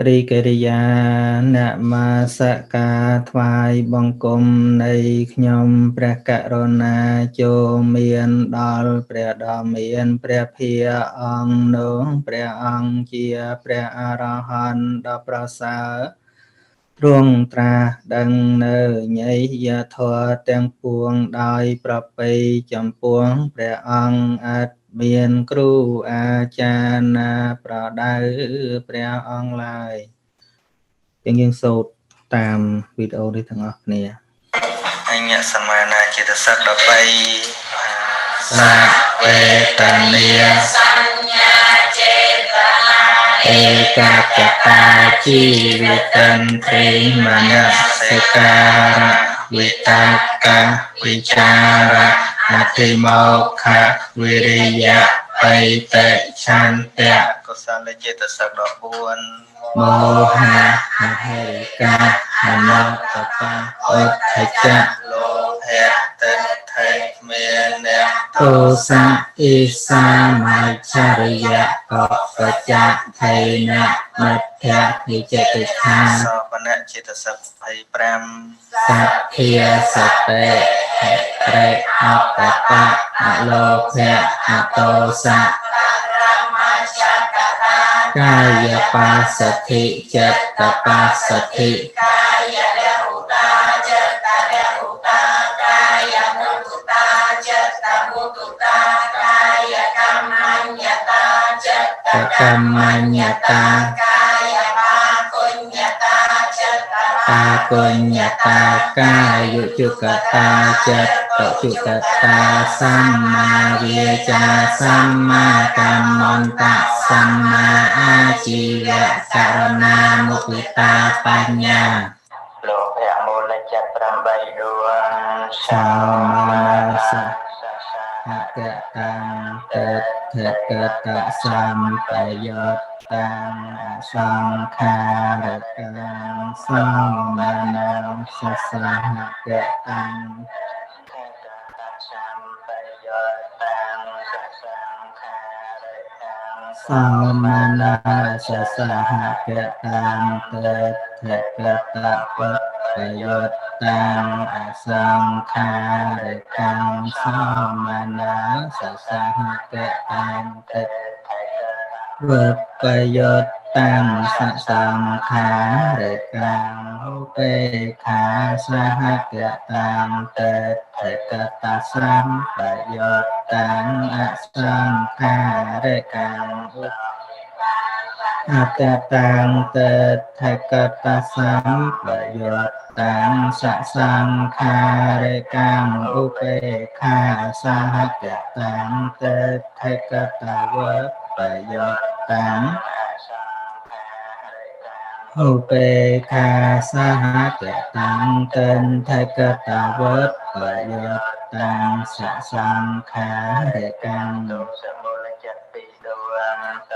រីកិរិយានមស្ការថ្វាយបង្គំនៃខ្ញុំព្រះករុណាចូលមានដល់ព្រះដ៏មានព្រះភិយអង្គនោះព្រះអង្គជាព្រះអរហន្តដ៏ប្រសើរទ្រង់ត្រាស់ដឹងនៅញយធម៌ទាំងពួងដោយប្រពៃចំពោះព្រះអង្គអត់មានគ្រូអាចារ្យណាប្រដៅព្រះអង្គឡើយយើងសូត្រតាមវីដេអូនេះទាំងអស់គ្នាអញ្ញសមានាចិត្តសក្តិ13សវេទនាសញ្ញាចេតនាឯកតតាជីវិតន្ត្រីមនសិការៈវិតកៈវិចារៈអតិមោខៈវិរិយៈបៃតេឆន្ទៈកុសលចិត្តសក្តិ14មោហៈមហេកាអនត្តបៈអុទ្ធច្ចៈលោភៈទិដ្ឋិមេនៈទោសៈអ៊ីសាមច្ឆរិយៈកបច្ចៈថេនៈមិថ្យវិចិកិច្ឆាសោបនៈចិត្តសក្តិ25សក្ខាសតិត្រេអត្តបៈអលោភៈអតោសៈកាយបស្សទ្ធិចិត្តបស្សទ្ធិកាយលหุតាចិត្តលหุតាកាយមុទុតាចិត្តមុទុតាកាយកម្មញ្ញតាចិត្តកម្មញ្ញតាកាយបាគុញ្ញតាចិត្តបាគុញ្ញតាកាយុជកតាចិត្តជកតាសម្មាវាចាសម្មាកម្មន្តៈសម្មាអាជីវៈករណាមុទិតាបញ្ញាលោកភៈមូលចិត្ត8ដួងសោមាសៈអកតាំតេថកតសម្បយុត្តតាំសង្ខារតាំសោមានាសសហកតាំសោមានាសសហកតាំតេថកតពុទ្ធយុត្តតាំអសង្ខារតាំសោមានាសសហកតាំតេវិបយុត្តតាំសសង្ខារតាំឧបេខាសហកតាំតេថកតសម្បយុត្តតាំអសង្ខារតាំអតតាំតេថកតសម្បយុត្តតាំសសង្ខារតាំឧបេខាសហកតាំតេថកតវិបយុត្តតាំឧបេខាសហកតាំតេថកតវិបយុត្តតាំសសង្ខារតាំ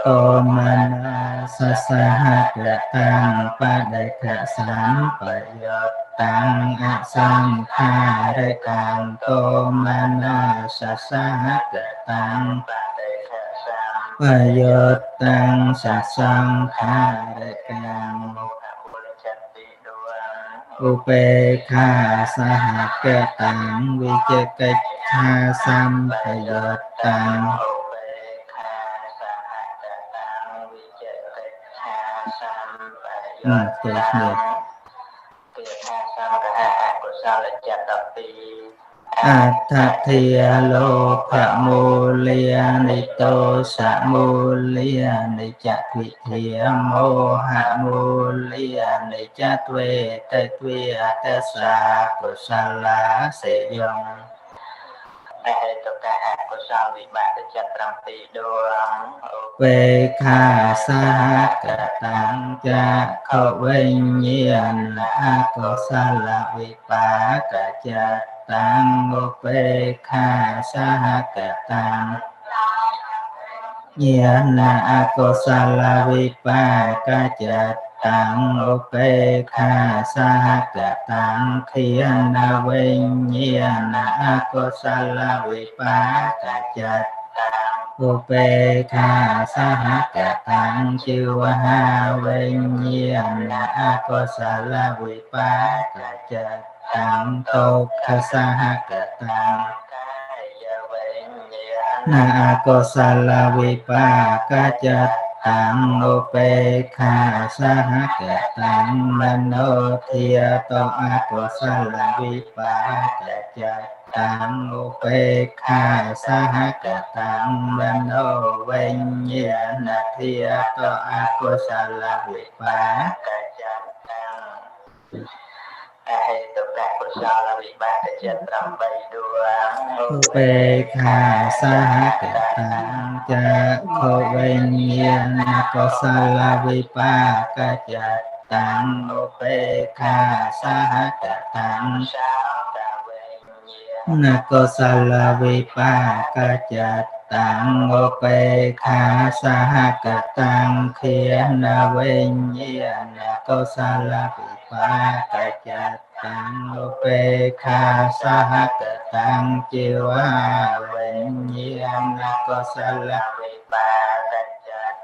โอมานาสសហកតាំបដិខសម្បយុត្តតាំអសង្ខារតាំโอមានាសសហកតាំបដិខសម្បយុត្តតាំសសង្ខារតាំឧបេខាសហកតាំវិជកិច្ឆាសម្បយុត្តតាំចេះគ្នាអដ្ឋិលោភមូលានិតោសមូលានិចវិធាមោហមូលានិចទ្វេតទ្វេតសាកុសលាសេយងហេតុកាអកុសលវិបាកចិត្ត7ដួងវេខាសហកតាំចក្ខវិញ្ញាណអកុសលវិបាកចិត្តតាំឧបេខាសហកតាំញាណអកុសលវិបាកចិត្តតាំឧបេខាសហកតាំខៀនវិញ្ញាណអកុសលវិបាកចិត្ត อุเปกขาสหกตังจิวหาเวญญาณอกุศลวิปากจัตตังทุกขสหกตังนาโกศลวิปากจัตตังอุเปกขาสหกตังมโนทิยโตอกุศลวิปากจัตตังอุเปกขาสหกตังมโนเวญญาณทิยโตอกุศลวิปากจัตตังអហេតុកកុសលវិបាកចិត្ត8ដួងឧបេក្ខាសហកតាចខវេញាណកុសលវិបាកចិត្តតាំឧបេក្ខាសហកតាណកុសលវិបាកចិត្តតាំឧបេក្ខាសហកតាំធានវេញាណកុសលវិបាកចិត្តតាំឧបេក្ខាសហកតាំជីវវេញាណកុសលវិបាកចិត្ត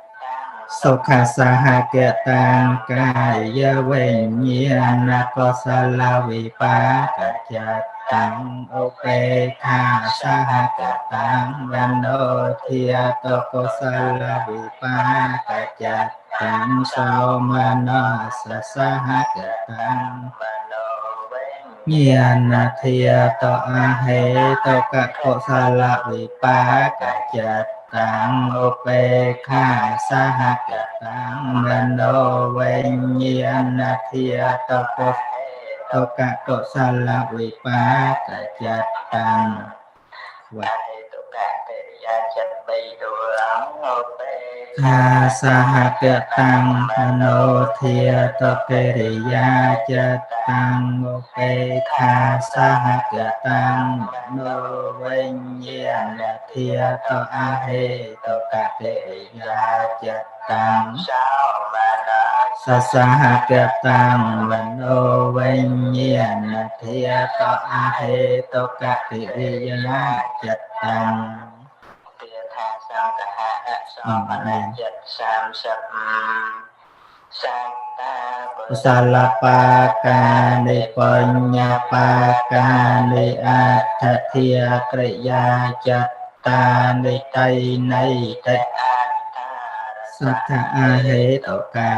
សុខសហកតាំកាយវេញាណកុសលវិបាកចិត្តតាំឧបេក្ខាសហកតាំវណ្ណោធាតកុសលវិបាកចិត្តតាំសោមនស្សសហកតាំញាណធាតអហេតុកកុសលវិបាកចិត្តតាំឧបេក្ខាសហកតាំមโนវេញាណធាតកុសលកុសលវិបាកចិត្តតាំវេតុកកិរិយាចិត្ត3ដួងឧបេក្ខាសហកតាំមโนធាតកិរិយាចិត្តតាំឧបេក្ខាសហកតាំមโนវេញាណធាតអហេតុកកិរិយាចិត្តតាំសោមនស្សសហកតាំមโนវេញាណធាតអហេតុកកិរិយាចិត្តតាំទាថាសង្ឃហៈសោមនចិត្ត30សត្តាកុសលបាកានិបញ្ញបាកានិអដ្ឋិក្រិយាចិត្តតានិតៃណៃតិសត្ថាអហេតុកា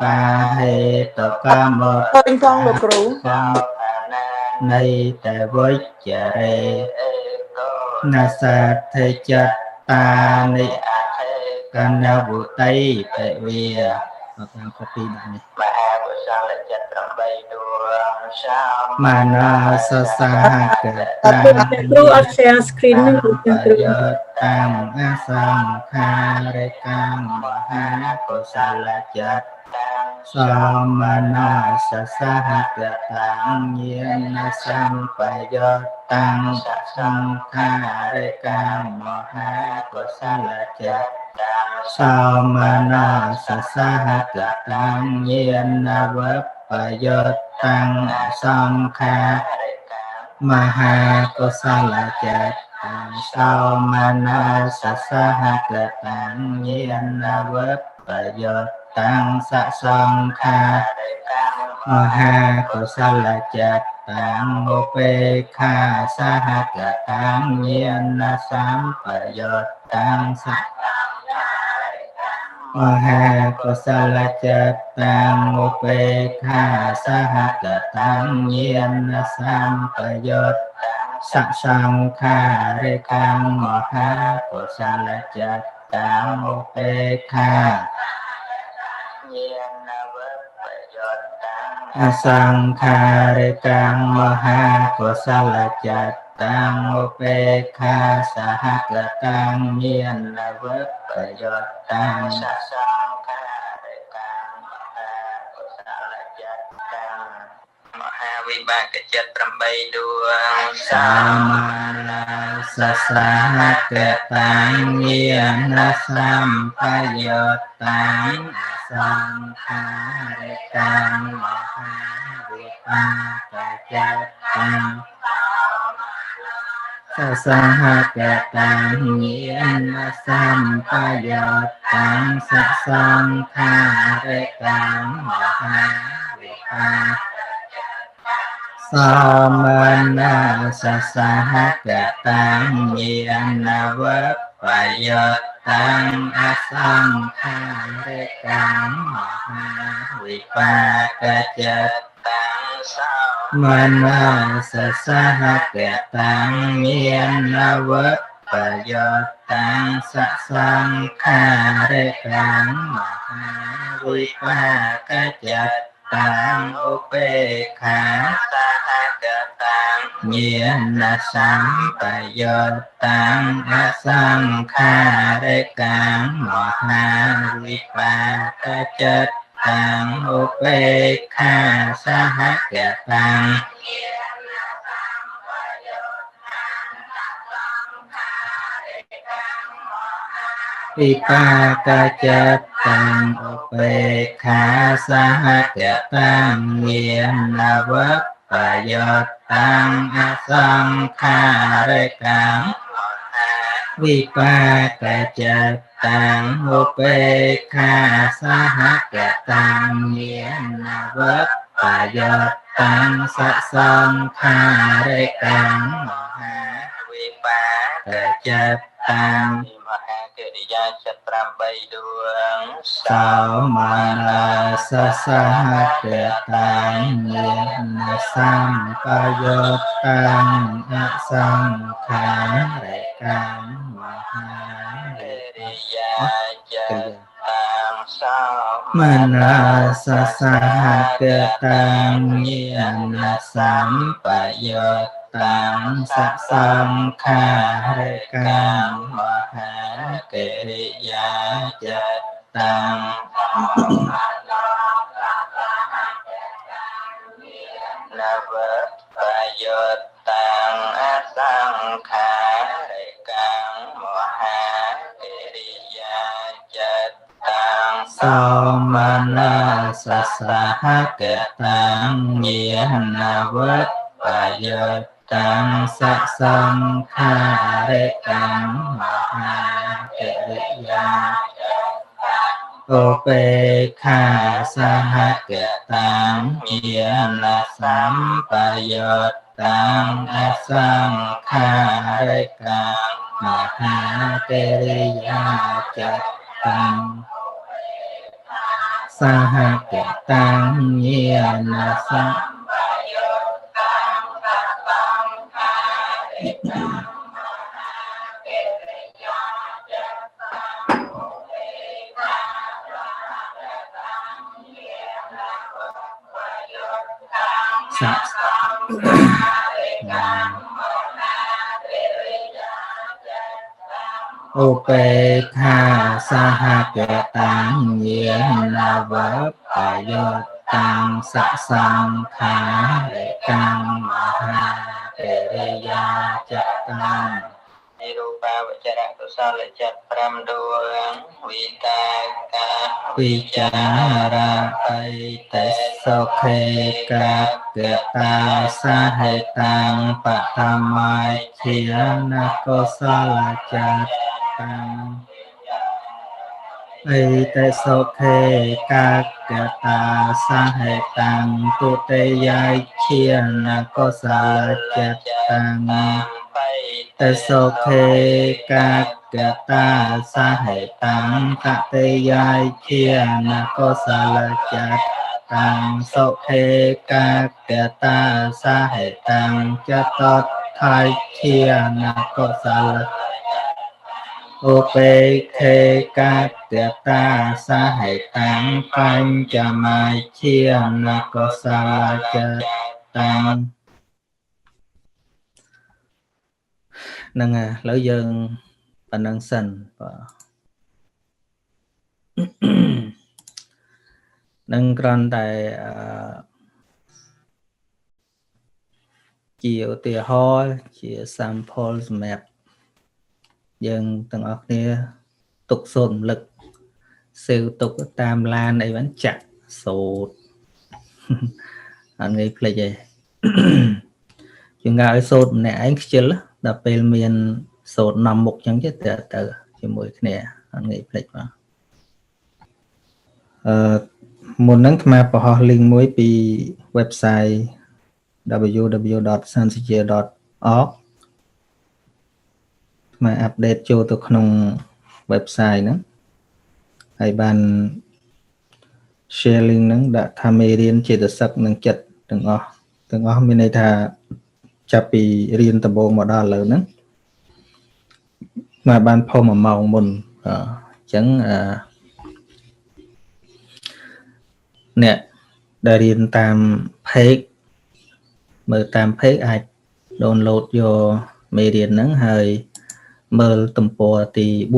បាហេតុកាមតឃើញផងលោកគ្រូនៃតែវិជ្ជរេនសត្ថិចិត្តតានិកណ្ណវុតៃតវិមកតាមខពីដល់នេះមហាកុសលចិត្ត8ដួងមនោសសហកតាគ្រូអត់ share screen នឹងលោកគ្រូតាំអសង្ខារិកាមហាកុសលចិត្តសមនោសសហកតាញាណសម្បយោតាំសង្ខារិកាមហាកុសលចិត្តសមនោសសហកតាញាណវបយោតាំសង្ខាមហាកុសលចិត្តសោមនោសសហកតាញាណវបយោតាំសសង្ខាមហាកុសលចិត្តតាំឧបេក្ខាសហកតាញាណសម្បយោតាំសមហាកុសលចិត្តតាំឧបេក្ខាសហកតាញាណសម្បយោសសង្ខារិកាំមហាកុសលចិត្តតាំឧបេក្ខាញាណវបយោតាំអសង្ខារិកាំមហាកុសលចិត្តតាំឧបេក្ខាសហកតាញាណវបយោតាំសសង្ខារិកាំមហាកុសលចិត្តតាំមហាវិបាកចិត្ត8ដួងសាមានាសសហកតាញាណសម្បយោតាំសង្ខារិកាំមហាវិបាកចិត្តតាំស សហកតាញានសម្បយោតាំសសង្ខារិកាមហាវិបាសមណាសសហកតាញានវបយោតាំអសង្ខារិកាមហាវិបាកចិត្តមនោសសហកតាញានវបយោតាំសសង្ខារិកាមហាវិបាកចិត្តតាំឧបេក្ខាសហកតាញានសម្បយោតាំអសង្ខារិកាមហាវិបាកចិត្តតាំឧបេក្ខាសហកតាំវិបាកចិត្តតាំឧបេក្ខាសហកតាញានវបយោតាំអសង្ខារិកាមវិបាកចិត្តតាំឧបេក្ខាសហកតាញានវបយោតាំសសង្ខារិកាមហាវិបាកចិត្តតាំមហាកិរិយាចិត្ត8ដួងសោមានាសសហកតាញានសម្បយោតាំអសង្ខារិកាមហាកិរិយាចិត្តតាំសោមានាសសហកតាញានសម្បយោតាំសសង្ខារិកាមហាកិរិយាចិត្តតាំនវបយោតាំអសង្ខារិកាមហាកិរិយាចិត្តតាំសោមានាសសហកតាញានវបយោតាំសសង្ខារិកាមហាកិរិយាឧបេក្ខាសហកតាញានសម្បយោតាំអសង្ខារិកាមហាកិរិយាចិត្តតាំសហកតាញានសម្ឧបេក្ខាសហកតាញានវបយោតាំសសង្ខារិកាមហាកិរិយាចិត្តតាំរូបាវចរៈកុសលចិត្ត5ដួងវិតាកាវិចារៈបៃតេសុខេកាកតាសហេតាំបតមច្ឆានកុសលចិត្តតាំអេតេសុខេកាកតាសហេតាំទុតិយាឈានកុសលចិត្តតាំតេសុខេកាកតាសហេតាំតតិយាឈានកុសលចិត្តតាំសុខេកាកតាសហេតាំចតតថៃឈានកុសលឧបេក្ខេកាកតាសហេតាំបញ្ចមឈានកុសលចិត្តតាំហ្នឹងឥឡូវយើងប៉ុណ្្នឹងសិនបាទនឹងគ្រាន់តែជាឧទាហរណ៍ជា sample សម្រាប់យើងទាំងអស់គ្នាទុកសូត្ររំលឹកសេវទុកតាមឡានអីហ្នឹងចាក់សូត្រអត់ងាយភ្លេចទេ ជាងឲ្យសូត្រម្នាក់ឯងខ្ជិល ដល់ពេលមានសូត្រនាំមុខអញ្ចឹងទៅជាមួយគ្នាអត់ងាយភ្លេចបាទមុនហ្នឹងអាត្មាបង្ហោះ link មួយពី website www.sansija.org អាត្មាអាប់ដេតចូលទៅក្នុង website ហ្នឹងហើយបាន share link ហ្នឹងដាក់ថាមេរៀនចេតសិកនិងចិត្តទាំងអស់មានន័យថាចាប់ពីរៀនដំបូងមកដល់ឥឡូវហ្នឹងមកបានផុស1ម៉ោងមុនអញ្ចឹងអ្នកដែលរៀនតាម page មើលតាម page អាច download យកមេរៀនហ្នឹងហើយមើលទំព័រទី418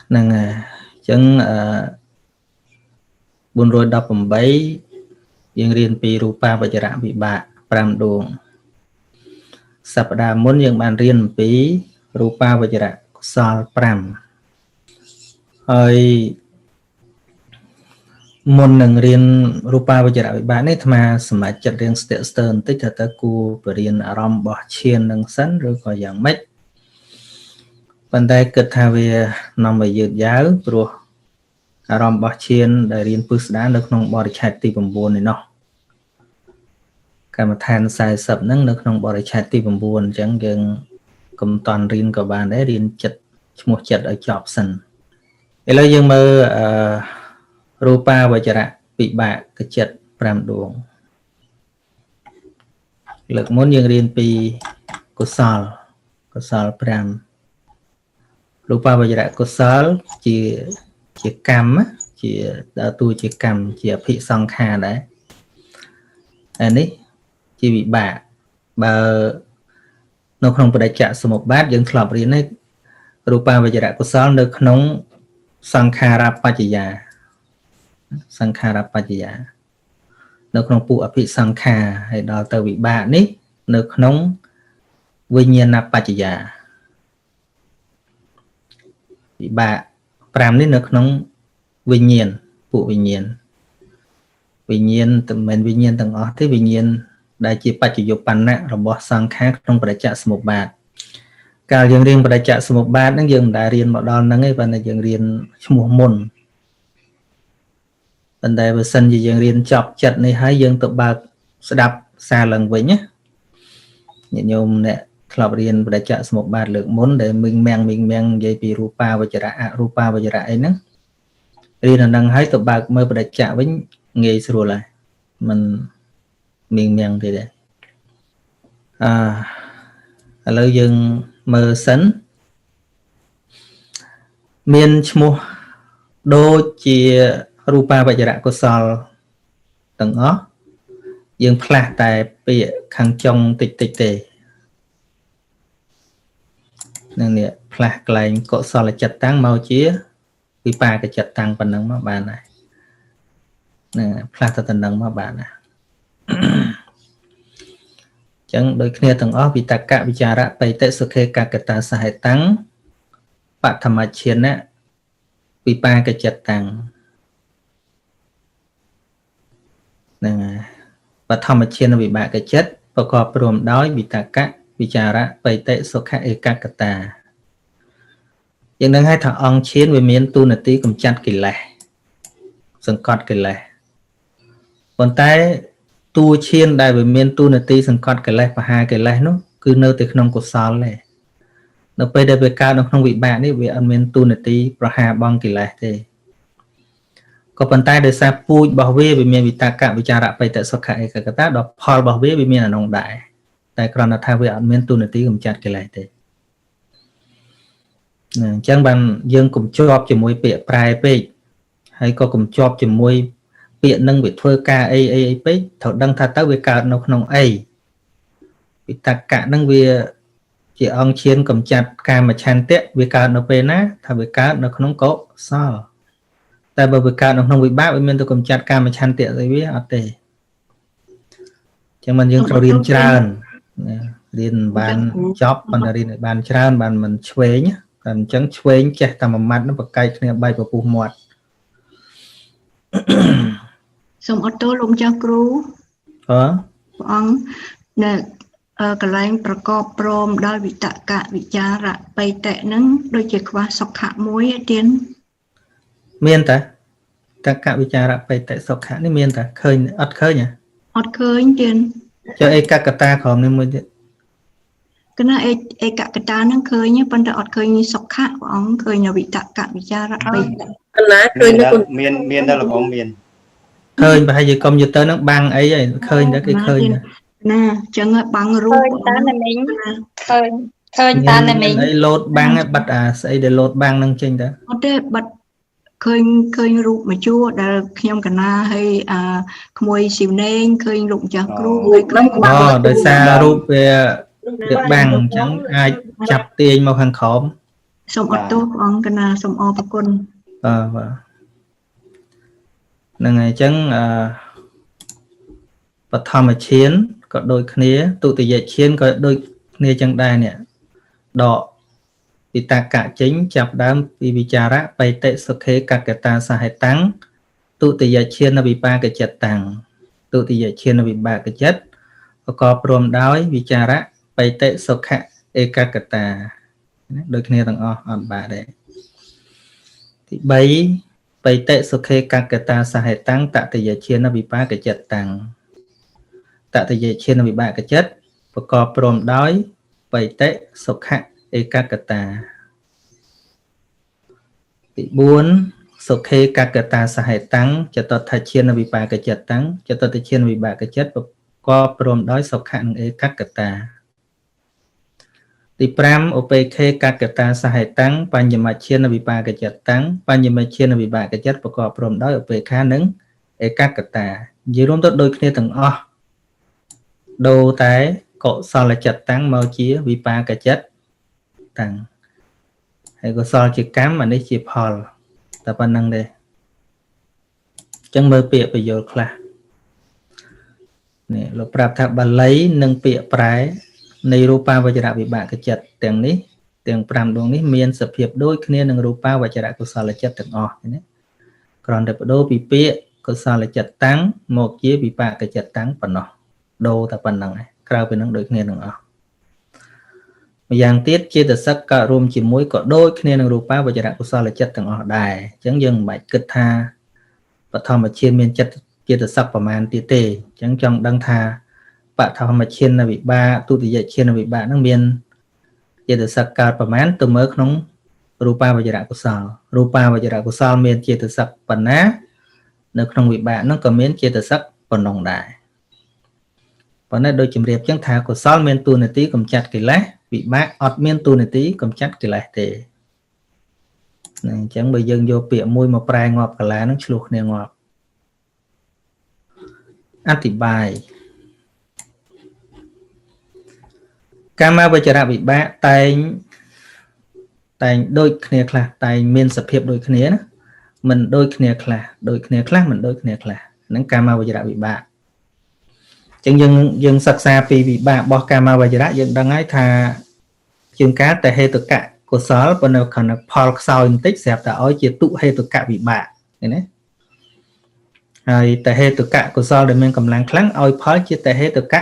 ហ្នឹងហើយអញ្ចឹង418យើងរៀនពីរូបាវចរៈវិបាក5ដួងសប្តាហ៍មុនយើងបានរៀនអំពីរូបាវចរៈកុសល5ហើយមុននឹងរៀនរូបាវចរៈវិបាកនេះអាត្មាសម្រាប់ចិត្តរៀងស្ទាក់ស្ទើរបន្តិចថាតើគួរបរៀនអារម្មណ៍របស់ឈាននឹងសិនឬក៏យ៉ាងម៉េចប៉ុន្តែគិតថាវានាំឲ្យយឺតយ៉ាវព្រោះអារម្មណ៍របស់ឈានដែលរៀនពិស្ដារនៅក្នុងបរិច្ឆេទទី9នេះនោះកម្មដ្ឋាន40ហ្នឹងនៅក្នុងបរិច្ឆេទទី9អញ្ចឹងយើងកុំតន់រៀនក៏បានដែររៀនចិត្តឈ្មោះចិត្តឲ្យចប់សិនឥឡូវយើងមើលរូបាវចរៈវិបាកចិត្ត5ដួងលើកមុនយើងរៀនពីកុសល5រូបាវចរៈកុសលជាកម្មជាដើរតួជាកម្មជាអភិសង្ខារដែរអានេះជាវិបាកបើនៅក្នុងបដិច្ចសមុប្បាតយើងធ្លាប់រៀនរូបាវចរៈកុសលនៅក្នុងសង្ខារបច្ចយានៅក្នុងពួកអភិសង្ខារហើយដល់ទៅវិបាកនេះនៅក្នុងវិញ្ញាណបច្ចយាវិបាក5នេះនៅក្នុងវិញ្ញាណពួកវិញ្ញាណតែមិនវិញ្ញាណទាំងអស់ទេវិញ្ញាណដែលជាបច្ចយុបណ្ណៈរបស់សង្ខារក្នុងបដិច្ចសមុប្បាតកាលយើងរៀនបដិច្ចសមុប្បាតហ្នឹងយើងមិនដែលរៀនមកដល់ហ្នឹងទេប៉ុន្តែយើងរៀនឈ្មោះមុនប៉ុន្តែបើសិនជាយើងរៀនចប់ចិត្តនេះហើយយើងទៅបើកស្ដាប់សារឡើងវិញណាញាតិញោមអ្នកធ្លាប់រៀនបដិច្ចសមុប្បាតលើកមុនដែលមីងមាំងនិយាយពីរូបាវចរៈអរូបាវចរៈអីហ្នឹងរៀនអាហ្នឹងហើយទៅបើកមើលបដិច្ចវិញងាយស្រួលហើយមិនមីងមាំងទេដែរឥឡូវយើងមើលសិនមានឈ្មោះដូចជារូបាវចរៈកុសលទាំងអស់យើងផ្លាស់តែពាក្យខាងចុងតិចទេនឹងនេះផ្លាស់កន្លែងកុសលចិត្តតាំងមកជាវិបាកចិត្តតាំងប៉ុណ្ណឹងមកបានហើយនឹងផ្លាស់ទៅនឹងមកបានណាអញ្ចឹងដូចគ្នាទាំងអស់វិតកវិចារៈបៃតិសុខេកកតាសហេតាំងបឋមឈានៈវិបាកចិត្តតាំងនឹងបឋមឈានវិបាកចិត្តប្រកបរួមដោយវិតកវិចារៈបៃតិសុខេកកតាយើងនឹងឲ្យថាអង្គឈានវាមានទូនាទីកម្ចាត់កិលេសសង្កត់កិលេសប៉ុន្តែតួឈានដែលវាមានទូនាទីសង្កត់កិលេសបហាកិលេសនោះគឺនៅតែក្នុងកុសលទេនៅពេលដែលវាកើតនៅក្នុងវិបាកនេះវាអត់មានទូនាទីប្រហារបង់កិលេសទេក៏ប៉ុន្តែដោយសារពូជរបស់វាមានវិតកវិចារៈបៃតសុខៈឯកកតាដល់ផលរបស់វាមានអានោះដែរតែគ្រាន់តែថាវាអត់មានទូនាទីកម្ចាត់កិលេសទេអញ្ចឹងបានយើងកុំជាប់ជាមួយពាក្យប្រែពេកហើយក៏កុំជាប់ជាមួយពាក្យនឹងវាធ្វើការអីពេកត្រូវដឹងថាទៅវាកើតនៅក្នុងអីវិតកៈនឹងវាជាអង្គឈានកម្ចាត់កាមឆន្ទៈវាកើតនៅពេលណាថាវាកើតនៅក្នុងកុសលតែបើវាកើតនៅក្នុងវិបាកវាមានទៅកម្ចាត់កាមឆន្ទៈស្អីវាអត់ទេអញ្ចឹងមិនយើងត្រូវរៀនច្រើនរៀនបានចប់ប៉ុន្តែរៀនឲ្យបានច្រើនបានមិនឆ្វេងតែអញ្ចឹងឆ្វេងចេះតែមួយម៉ាត់នោះប្រកែកគ្នាបែកពពុះមាត់ សូមអត់ទោសលោកម្ចាស់គ្រូព្រះអង្គនៅកន្លែងប្រកបព្រមដោយវិតកវិចារៈបៃតៈនឹងដូចជាខ្វះសុខៈមួយទៀនមានតើតកវិចារៈបៃតៈសុខៈនេះមានតើឃើញអត់ឃើញអត់ឃើញទៀនចុះឯកកតាក្រុមនេះមួយទៀតគណៈឯកកតានឹងឃើញប៉ុន្តែអត់ឃើញសុខៈព្រះអង្គឃើញវិតកវិចារៈបៃតៈគណៈឃើញមានដល់លោកមានឃើញប្រហែលជាកុំព្យូទ័រនឹងបាំងអីហើយឃើញតែគេឃើញណាចឹងបាំងរូបឃើញតាណាមីងឃើញតាណាមីងអីលោតបាំងបិទអាស្អីដែលលោតបាំងនឹងចេញទៅអត់ទេបិទឃើញរូបមួយជួរដែលខ្ញុំកណាហើយក្មួយស៊ីវណេងឃើញលោកម្ចាស់គ្រូហើយឃើញដោយសាររូបវាបាំងអញ្ចឹងអាចចាប់ទាញមកខាងក្រោមសូមអត់ទោសព្រះអង្គកណាសូមអរគុណបាទហ្នឹងហើយអញ្ចឹងបឋមឈានក៏ដូចគ្នាទុតិយឈានក៏ដូចគ្នាចឹងដែរនេះដកវិតកៈចេញចាប់ដើមពីវិចារៈបៃតិសុខេកកតាសហេតាំងទុតិយឈានវិបាកចិត្តតាំងទុតិយឈានវិបាកចិត្តប្រកបព្រមដោយវិចារៈបៃតិសុខៈឯកកតាដូចគ្នាទាំងអស់អត់បាក់ដែរទី3បៃតិសុខេកកតាសហេតាំងតតិយឈានវិបាកចិត្តតាំងតតិយឈានវិបាកចិត្តប្រកបព្រមដោយបៃតិសុខៈឯកកតាទី4សុខេកកតាសហេតាំងចតុដ្ឋឈានវិបាកចិត្តតាំងចតុដ្ឋឈានវិបាកចិត្តប្រកបព្រមដោយសុខៈនិងឯកកតាទី5ឧបេខេកកតាសហេតាំងបញ្ញមឈានវិបាកចិត្តតាំងបញ្ញមឈានវិបាកចិត្តប្រកបព្រមដោយឧបេខានិងឯកកតានិយាយរួមទៅដូចគ្នាទាំងអស់ដូរតែកុសលចិត្តតាំងមកជាវិបាកចិត្តតាំងហើយកុសលជាកម្មអានេះជាផលតែប៉ុណ្្នឹងទេអញ្ចឹងមើលពាក្យបញ្យលខ្លះនេះលោកប្រាប់ថាបាលីនិងពាក្យប្រែនៃរូបាវចរវិបាកចិត្តទាំងនេះទាំង5ដួងនេះមានសភាពដូចគ្នានឹងរូបាវចរកុសលចិត្តទាំងអស់ណាគ្រាន់តែបដូរពីពាក្យកុសលចិត្តតាំងមកជាវិបាកចិត្តតាំងប៉ុណ្ណោះដូរតែប៉ុណ្្នឹងឯងក្រៅពីនឹងដូចគ្នាទាំងអស់ម្យ៉ាងទៀតចេតសិកក៏រួមជាមួយក៏ដូចគ្នានឹងរូបាវចរកុសលចិត្តទាំងអស់ដែរអញ្ចឹងយើងមិនបាច់គិតថាបឋមឈានមានចិត្តចេតសិកប្រមាណទៀតទេអញ្ចឹងចង់ដឹងថាបឋមឈានវិបាកទុតិយឈានវិបាកហ្នឹងមានចេតសិកកើតប្រមាណទៅមើលក្នុងរូបាវចរកុសលរូបាវចរកុសលមានចេតសិកប៉ុណ្ណានៅក្នុងវិបាកហ្នឹងក៏មានចេតសិកប៉ុណ្ណឹងដែរប៉ុន្តែដូចជំរាបចឹងថាកុសលមានតួនាទីកម្ចាត់កិលេសវិបាកអត់មានតួនាទីកម្ចាត់កិលេសទេហ្នឹងអញ្ចឹងបើយើងយកពាក្យមួយមកប្រែងាប់កាឡាហ្នឹងឆ្លោះគ្នាងាប់អธิบายកាមវចរវិបាកតែងដូចគ្នាខ្លះតែងមានសភាពដូចគ្នាណាមិនដូចគ្នាខ្លះដូចគ្នាខ្លះមិនដូចគ្នាខ្លះហ្នឹងកាមវចរវិបាកអញ្ចឹងយើងសិក្សាពីវិបាករបស់កាមវចរៈយើងដឹងហើយថាជាងការតែហេតុកៈកុសលប៉ុន្តែខណៈផលខ្សោយបន្តិចស្រាប់តែឲ្យជាទុហេតុកៈវិបាកឃើញទេហើយតែហេតុកៈកុសលដែលមានកម្លាំងខ្លាំងឲ្យផលជាតែហេតុកៈ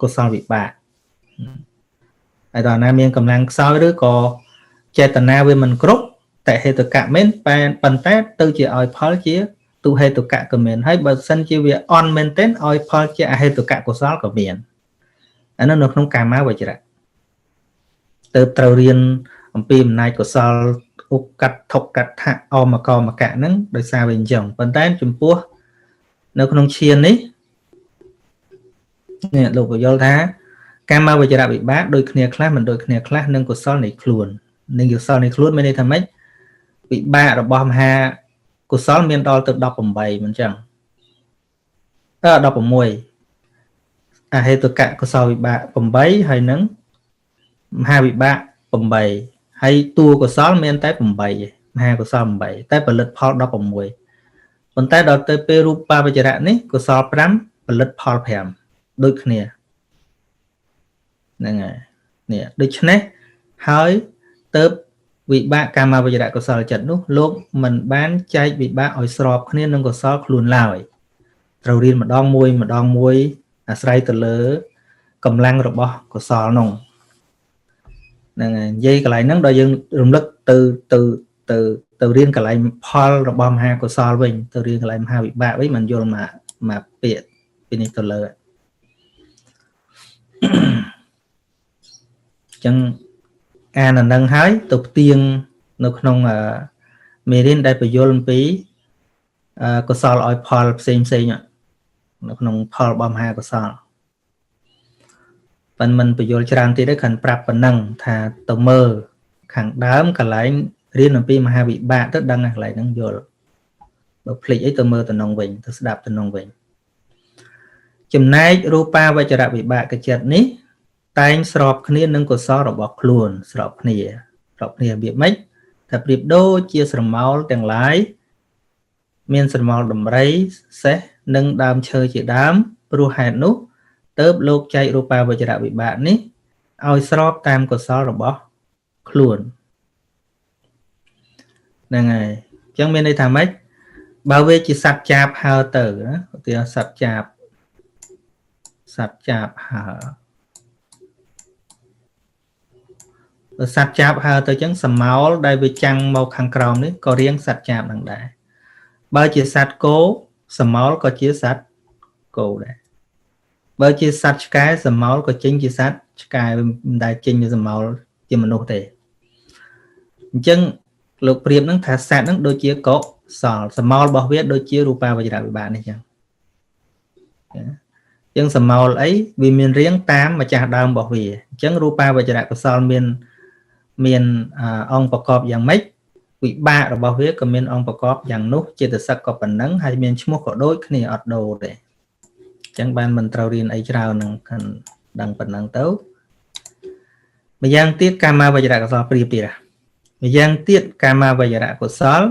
កុសលវិបាកហើយដល់ណាមានកម្លាំងខ្សោយឬក៏ចេតនាវាមិនគ្រប់តែហេតុកៈមែនប៉ុន្តែទៅជាឲ្យផលជាទុហេតុកៈក៏មានហើយបើសិនជាវាអន់មែនទែនឲ្យផលជាអហេតុកៈកុសលក៏មានអានោះនៅក្នុងកាមាវចរៈទៅត្រូវរៀនអំពីអំណាចកុសលឧបកដ្ឋុកដ្ឋៈអមកមកៈហ្នឹងដោយសារវាអញ្ចឹងប៉ុន្តែចំពោះនៅក្នុងឈាននេះលោកបញ្យល់ថាកាមាវចរវិបាកដូចគ្នាខ្លះមិនដូចគ្នាខ្លះនឹងកុសលនៃខ្លួននឹងកុសលនៃខ្លួនមានន័យថាម៉េចវិបាករបស់មហាកុសលមានដល់ទៅ18មិនចឹង16អហេតុកៈកុសលវិបាក8ហើយនឹងមហាវិបាក8ហើយតួកុសលមានតែ8ឯងមហាកុសល8តែផលិតផល16ប៉ុន្តែដល់ទៅពេលរូបាវចរៈនេះកុសល5ផលិតផល5ដូចគ្នាហ្នឹងហើយនេះដូច្នេះហើយទៅវិបាកកាមវចរៈកុសលចិត្តនោះលោកមិនបានចែកវិបាកឲ្យស្របគ្នានឹងកុសលខ្លួនឡើយ ត្រូវរៀនម្ដងមួយអាស្រ័យទៅលើកម្លាំងរបស់កុសលនោះហ្នឹងហើយនិយាយកន្លែងហ្នឹងដល់យើងរំលឹកទៅរៀនកន្លែងផលរបស់មហាកុសលវិញទៅរៀនកន្លែងមហាវិបាកវិញមិនយល់មកពាក្យពីនេះទៅលើអញ្ចឹងអានអានឹងហើយទៅផ្ទៀងនៅក្នុងមេរៀនដែលបញ្យល់អំពីកុសលឲ្យផលផ្សេងនៅក្នុងផលរបស់មហាកុសលប៉ុន្តែមិនបញ្យល់ច្រើនទៀតទេគ្រាន់ប្រាប់ប៉ុណ្ណឹងថាទៅមើលខាងដើមកន្លែងរៀនអំពីមហាវិបាកទៅដឹងកន្លែងហ្នឹងយល់បើភ្លេចអីទៅមើលតំណងវិញទៅស្ដាប់តំណងវិញចំណែករូបាវចរវិបាកចិត្តនេះតែងស្របគ្នានឹងកុសលរបស់ខ្លួនស្របគ្នារបៀបម៉េចថាប្រៀបដូចជាស្រមោលទាំងឡាយមានស្រមោលដំរីសេះនិងដើមឈើជាដើមព្រោះហេតុនោះទើបលោកចែករូបាវចរវិបាកនេះឲ្យស្របតាមកុសលរបស់ខ្លួនហ្នឹងហើយអញ្ចឹងមានន័យថាម៉េចបើវាជាសត្វចាបហើទៅណាឧទាហរណ៍សត្វចាបហើសត្វចាបហើទៅអញ្ចឹងសមោលដែលវាចាំងមកខាងក្រោមនេះក៏រៀងសត្វចាបនឹងដែរបើជាសត្វគោសមោលក៏ជាសត្វគោដែរបើជាសត្វឆ្កែសមោលក៏ចេញជាសត្វឆ្កែមិនដែលចេញជាសមោលជាមនុស្សទេអញ្ចឹងលោកប្រៀបនឹងថាសត្វនឹងដូចជាកុសលសមោលរបស់វាដូចជារូបាវចរវិបាកនេះអញ្ចឹងយើងសមោលអីវាមានរាងតាមម្ចាស់ដើមរបស់វាអញ្ចឹងរូបាវចរកុសលមានអង្គប្រកបយ៉ាងម៉េចវិបាករបស់វាក៏មានអង្គប្រកបយ៉ាងនោះចេតសិកក៏ប៉ុណ្ណឹងហើយមានឈ្មោះក៏ដូចគ្នាអត់ដូរទេអញ្ចឹងបានមិនត្រូវរៀនអីច្រើននឹងដឹងប៉ុណ្ណឹងទៅម្យ៉ាងទៀតកាមាវចរកុសលប្រៀបទៀតម្យ៉ាងទៀតកាមាវចរកុសល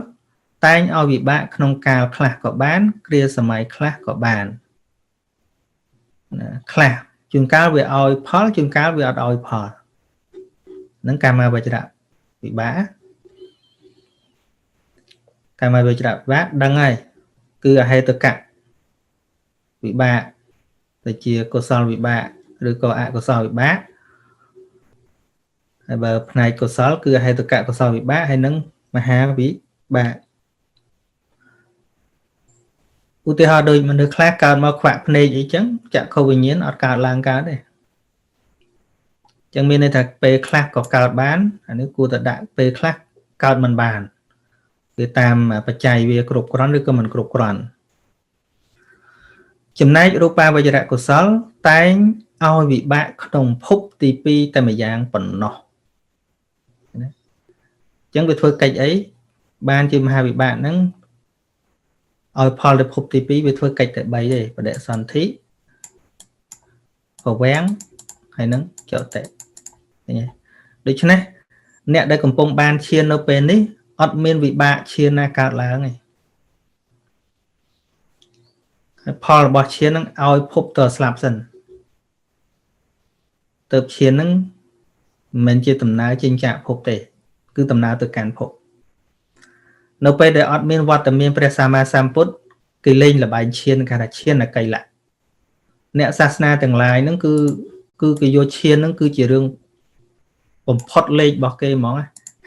តែងឲ្យវិបាកក្នុងកាលខ្លះក៏បានគ្រាសម័យខ្លះក៏បានខ្លះជួនកាលវាឲ្យផលជួនកាលវាអត់ឲ្យផលនឹងកាមាវចរវិបាកកាមាវចរវិបាកដឹងហើយគឺអហេតុកៈវិបាកទៅជាកុសលវិបាកឬក៏អកុសលវិបាកហើយបើផ្នែកកុសលគឺអហេតុកៈកុសលវិបាកហើយនឹងមហាវិបាកឧទាហរណ៍ដូចមនុស្សខ្លះកើតមកខ្វាក់ភ្នែកអីចឹងចក្ខុវិញ្ញាណអត់កើតឡើងកើតទេចឹងមានន័យថាពេលខ្លះក៏កើតបានអានេះគួរតែដាក់ពេលខ្លះកើតមិនបានគឺតាមបច្ច័យវាគ្រប់គ្រាន់ឬក៏មិនគ្រប់គ្រាន់ចំណែករូបាវចរកុសលតែងឲ្យវិបាកក្នុងភពទី2តែម្យ៉ាងប៉ុណ្ណោះណាចឹងវាធ្វើកិច្ចអីបានជាមហាវិបាកហ្នឹងឲ្យផលទៅភពទី2វាធ្វើកិច្ចតែ3ទេបដិសន្ធិពវាំងហើយនឹងចតេដូច្នេះអ្នកដែលកំពុងបានឈាននៅពេលនេះអត់មានវិបាកឈានណាកើតឡើងទេហើយផលរបស់ឈាននឹងឲ្យភពទៅស្លាប់សិនទៅឈាននឹងមិនមែនជាដំណើរចេញចាកភពទេគឺដំណើរទៅកាន់ភពនៅពេលដែលអត់មានវត្តមានព្រះសម្មាសម្ពុទ្ធគេលេងលបែងឈានគេថាឈានកៃលៈអ្នកសាសនាទាំងឡាយហ្នឹងគឺគេយកឈានហ្នឹងគឺជារឿងបំផុតលេខរបស់គេហ្មង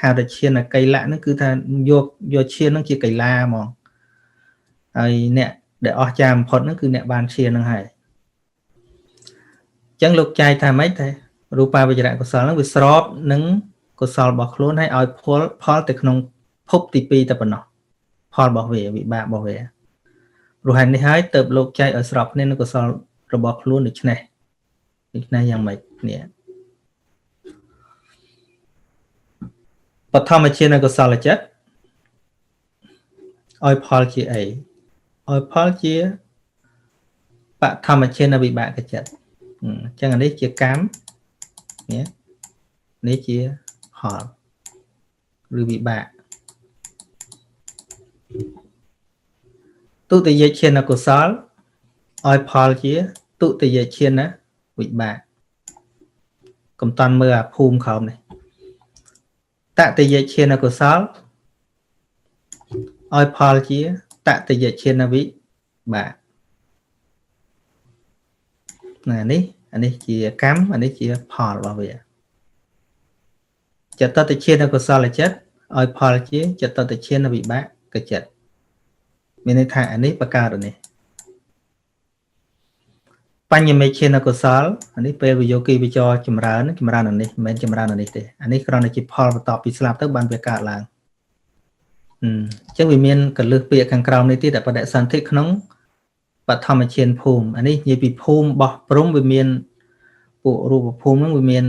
ហៅថាឈានកៃលៈហ្នឹងគឺថាយកឈានហ្នឹងជាកៃឡាហ្មងហើយអ្នកដែលអស្ចារ្យបំផុតហ្នឹងគឺអ្នកបានឈានហ្នឹងហើយអញ្ចឹងលោកចែកថាម៉េចតែរូបាវចរកុសលហ្នឹងវាស្របនឹងកុសលរបស់ខ្លួនហើយឲ្យផលទៅក្នុងភពទី2តែប៉ុណ្ណោះផលរបស់វាវិបាករបស់វាព្រោះហេតុនេះហើយទើបលោកចែកឲ្យស្របគ្នានឹងកុសលរបស់ខ្លួនដូច្នេះយ៉ាងម៉េចគ្នាបឋមជាកុសលចិត្តឲ្យផលជាអីឲ្យផលជាបឋមជាវិបាកចិត្តអញ្ចឹងនេះជាកម្មនេះជាផលឬវិបាកទុតិយជាកុសលឲ្យផលជាទុតិយជាវិបាកកំតាន់មើលអាភូមិក្រោមនេះតតិយជាកុសលឲ្យផលជាតតិយជាវិបាក នេះជាកម្មអានេះជាផលរបស់វាចិត្តតតិឈាននៅកុសលចិត្តឲ្យផលជាចិត្តតតិឈាននៅវិបាកចិត្តមានន័យថាអានេះបកើតនេះបញ្ញមេឈានកុសលអានេះពេលវិយោគីវិចរចម្រើនអានេះមិនមែនចម្រើនអានេះទេអានេះគ្រាន់តែជាផលបន្ទាប់ពីស្លាប់ទៅបានវាកើតឡើងអញ្ចឹងវាមានកលឹះពាក្យខាងក្រោមនេះទៀតតែបដិសន្ធិក្នុងបឋមឈានភូមិអានេះនិយាយពីភូមិបោះព្រំវាមានពួករូបភូមិហ្នឹងវាមាន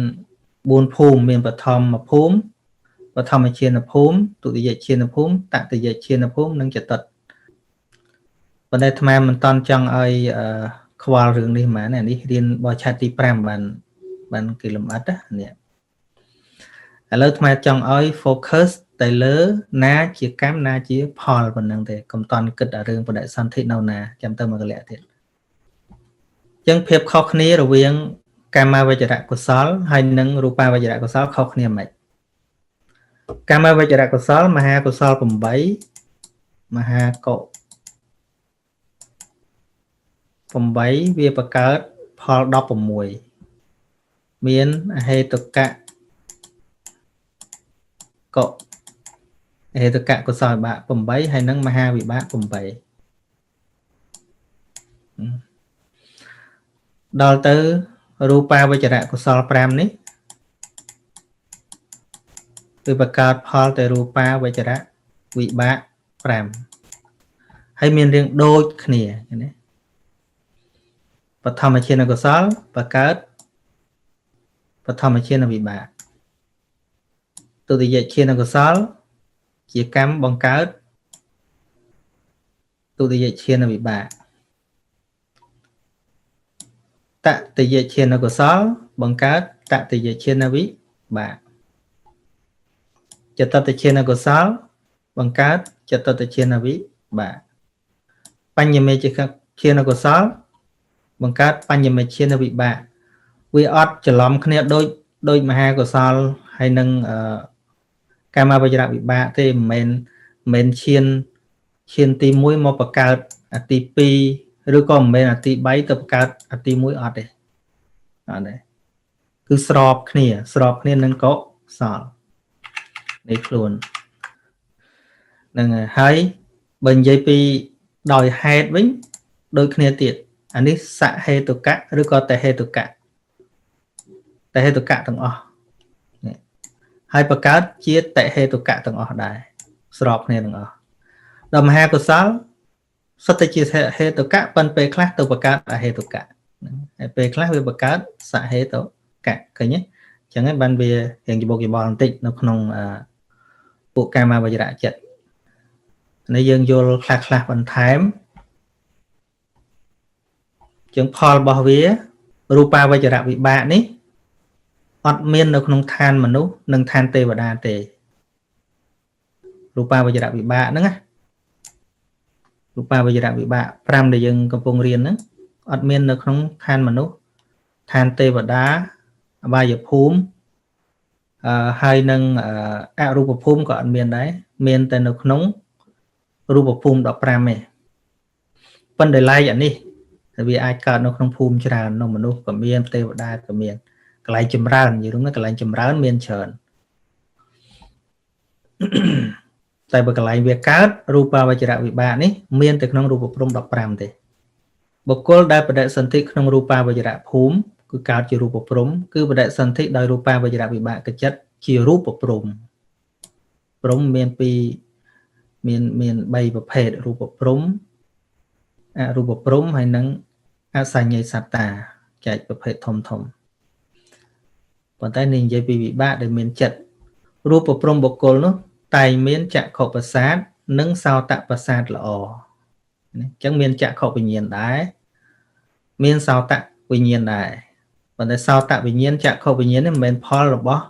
4ភូមិមានបឋមភូមិបឋមឈានភូមិទុតិយឈានភូមិតតិយឈានភូមិនិងចតុតប៉ុន្តែអាត្មាមិនតន់ចង់ឲ្យខ្វល់រឿងនេះហ្មងណានេះរៀនបោះឆាត់ទី5បានគេលំអិតណាឥឡូវអាត្មាចង់ឲ្យ focus តែលើណាជាកម្មណាជាផលប៉ុណ្្នឹងទេកុំតន់គិតដល់រឿងបដិសន្ធិនៅណាចាំទៅមកកលៈទៀតអញ្ចឹងភាពខុសគ្នារវាងកាមវចរៈកុសលហើយនិងរូបាវចរៈកុសលខុសគ្នាមិនកាមវចរៈកុសលមហាកុសល8មហាកុ8វាបង្កើតផល16មានអហេតុកៈអហេតុកៈកុសលវិបាក8ហើយនិងមហាវិបាក8ដល់ទៅរូបាវចរៈកុសល5នេះគឺបង្កើតផលតែរូបាវចរៈវិបាក5ហើយមានរាងដូចគ្នាណាបឋមឈានកុសលបង្កើតបឋមឈានវិបាកទុតិយឈានកុសលជាកម្មបង្កើតទុតិយឈានវិបាកតតិយឈានកុសលបង្កើតតតិយឈានវិបាកចតតឈានកុសលបង្កើតចតតឈានវិបាកបញ្ញមេឈានកុសលបង្កើតបញ្ញមេឈានវិបាកវាអត់ច្រឡំគ្នាដូចមហាកុសលហើយនឹងកាមវចរៈវិបាកទេមិនមែនឈានទី1មកបង្កើតអាទី2ឬក៏មិនមែនអាទី3ទៅបង្កើតអាទី1អត់ទេអត់ទេគឺស្របគ្នានឹងកុសលនេះខ្លួននឹងហើយបើនិយាយពីដោយហេតុវិញដូចគ្នាទៀតអានេះសហេតុកៈឬក៏តហេតុកៈទាំងអស់ហើយបង្កើតជាតហេតុកៈទាំងអស់ដែរស្របគ្នាទាំងអស់ដល់មហាកុសលសុទ្ធតែជាហេតុកៈប៉ុន្តែពេលខ្លះទៅបង្កើតអហេតុកៈហើយពេលខ្លះវាបង្កើតសហេតុកៈឃើញទេអញ្ចឹងហើយបានវារៀងច្បុកច្បល់បន្តិចនៅក្នុងពួកកាមវចរៈចិត្តនេះយើងយល់ខ្លះបន្ថែមជាងផលរបស់វារូបាវចរៈវិបាកនេះអត់មាននៅក្នុងឋានមនុស្សនិងឋានទេវតាទេរូបាវចរៈវិបាកហ្នឹងណារូបាវចរៈវិបាក5ដែលយើងកំពុងរៀនហ្នឹងអត់មាននៅក្នុងឋានមនុស្សឋានទេវតាអបាយភូមិហើយនឹងអរូបភូមិក៏អត់មានដែរមានតែនៅក្នុងរូបភូមិ15ទេប៉ុន្តែឡែកអានេះវាអាចកើតនៅក្នុងភូមិច្រើននៅមនុស្សក៏មានទេវតាក៏មានកន្លែងចម្រើននិយាយរួមកន្លែងចម្រើនមានច្រើនតែបើកន្លែងវាកើតរូបាវចរៈវិបាកនេះមានតែក្នុងរូបព្រំ15ទេបុគ្គលដែលបដិសន្ធិក្នុងរូបាវចរៈភូមិគឺកើតជារូបព្រំគឺបដិសន្ធិដោយរូបាវចរៈវិបាកចិត្តជារូបព្រំមាន3ប្រភេទរូបព្រំអរូបព្រំហើយនិងអសញ្ញេសត្តាចែកប្រភេទធំប៉ុន្តែនេះនិយាយពីវិបាកដែលមានចិត្តរូបព្រំបុគ្គលនោះតែងមានចក្ខុប្រសាទនិងសោតប្រសាទល្អអញ្ចឹងមានចក្ខុវិញ្ញាណដែរមានសោតវិញ្ញាណដែរប៉ុន្តែសោតវិញ្ញាណចក្ខុវិញ្ញាណនេះមិនមែនផលរបស់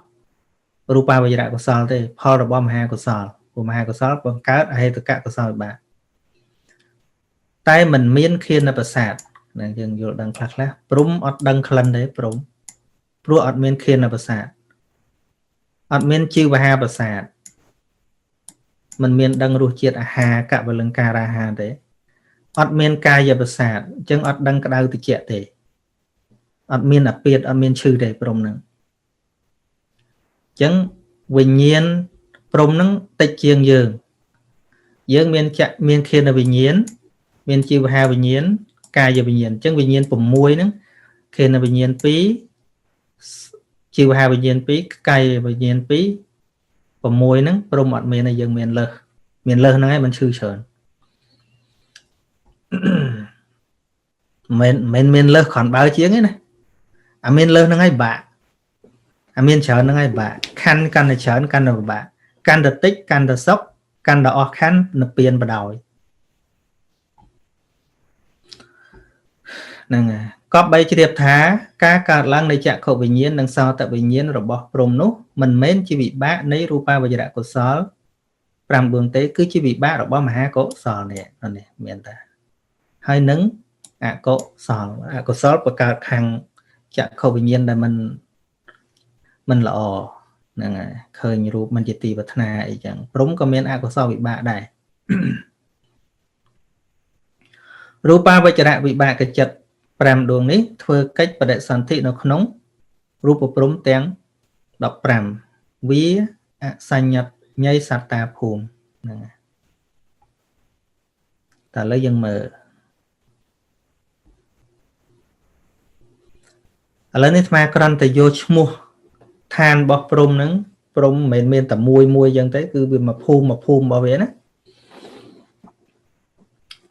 រូបាវចរៈកុសលទេផលរបស់មហាកុសលព្រោះមហាកុសលបង្កើតអហេតុកៈកុសលវិបាកតែមិនមានឃានប្រសាទនឹងយើងយល់ដឹងខ្លះព្រំអត់ដឹងក្លិនទេព្រំព្រោះអត់មានឃានប្រសាទអត់មានជីវហាប្រសាទមិនមានដឹងរសជាតិអាហារកវលង្ការាហារទេអត់មានកាយប្រសាទអញ្ចឹងអត់ដឹងក្តៅត្រជាក់ទេ អត់មានអាពាធអត់មានឈឺទេព្រំហ្នឹងអញ្ចឹងវិញ្ញាណព្រំហ្នឹងតិចជាងយើងមានខៀនវិញ្ញាណមានជីវហាវិញ្ញាណកាយវិញ្ញាណអញ្ចឹងវិញ្ញាណ6ហ្នឹងខៀនវិញ្ញាណ2ជីវហាវិញ្ញាណ2កាយវិញ្ញាណ2 6ហ្នឹងព្រំអត់មានទេយើងមានលើសហ្នឹងឯងមិនឈឺច្រើនមិនមានលើសគ្រាន់បើជាងទេណាអាមានលើសហ្នឹងឯងបាក់អាមានច្រើនហ្នឹងឯងបាក់ខណ្ឌកាន់តែច្រើនកាន់តែពិបាកកាន់តែតិចកាន់តែសុខកាន់តែអស់ខណ្ឌនិព្វានបដ ாய் ហ្នឹងហើយកប់បីជ្រាបថាការកើតឡើងនៃចក្ខុវិញ្ញាណនិងសោតវិញ្ញាណរបស់ព្រំនោះមិនមែនជាវិបាកនៃរូបាវចរៈកុសល5ដួងទេគឺជាវិបាករបស់មហាកុសលនេះមានតែហើយនឹងអកុសលបង្កើតខាងចក្ខុវិញ្ញាណដែលមិនល្អហ្នឹងហើយឃើញរូបមិនជាទីប្រាថ្នាអីចឹងព្រំក៏មានអកុសលវិបាកដែររូបាវចរៈវិបាកចិត្ត5ដួងនេះធ្វើកិច្ចបដិសន្ធិនៅក្នុងរូបព្រំទាំង15វាអសញ្ញញ័យសត្តាភូមិហ្នឹងតែឥឡូវយើងមើលឥឡូវនេះអាត្មាគ្រាន់តែយកឈ្មោះឋានរបស់ព្រំហ្នឹងព្រំមិនមែនមានតែមួយអញ្ចឹងទេគឺវាមួយភូមិរបស់វាណា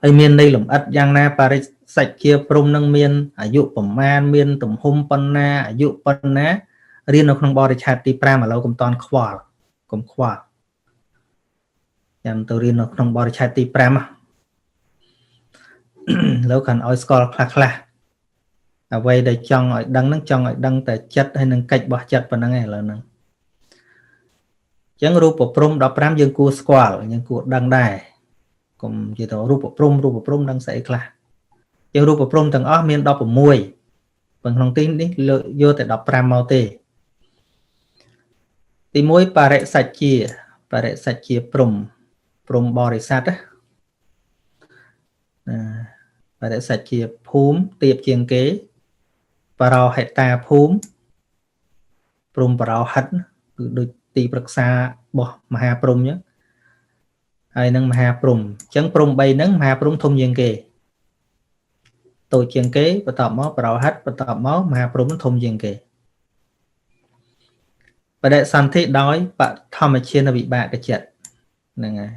ហើយមានន័យលម្អិតយ៉ាងណាបរិសច្ចជាព្រំនឹងមានអាយុប្រមាណមានទំហំប៉ុណ្ណាអាយុប៉ុណ្ណារៀននៅក្នុងបរិឆេទទី5ឥឡូវកុំតន់ខ្វល់ចាំទៅរៀននៅក្នុងបរិឆេទទី5ឥឡូវខាន់ឲ្យស្គាល់ខ្លះអ្វីដែលចង់ឲ្យដឹងហ្នឹងចង់ឲ្យដឹងតែចិត្តហើយនឹងកិច្ចរបស់ចិត្តប៉ុណ្្នឹងឯងឥឡូវហ្នឹងអញ្ចឹងរូបព្រំ15យើងគួរស្គាល់យើងគួរដឹងដែរកុំនិយាយទៅរូបព្រំដឹងស្អីខ្លះជាងរូបព្រំទាំងអស់មាន16ប៉ុន្តែក្នុងទីនេះយកតែ15មកទេទី1បរិសច្ចជាព្រំបរិស័ទណាបរិសច្ចជាភូមិទៀបជាងគេបរោហិតាភូមិព្រំបរោហិតគឺដូចទីប្រឹក្សារបស់មហាព្រំអញ្ចឹងហើយនឹងមហាព្រំអញ្ចឹងព្រំ3ហ្នឹងមហាព្រំធំជាងគេតូចជាងគេបន្ទាប់មកបរោហិតបន្ទាប់មកមហាព្រំធំជាងគេបដិសន្ធិដោយបឋមឈានវិបាកចិត្តហ្នឹងហើយ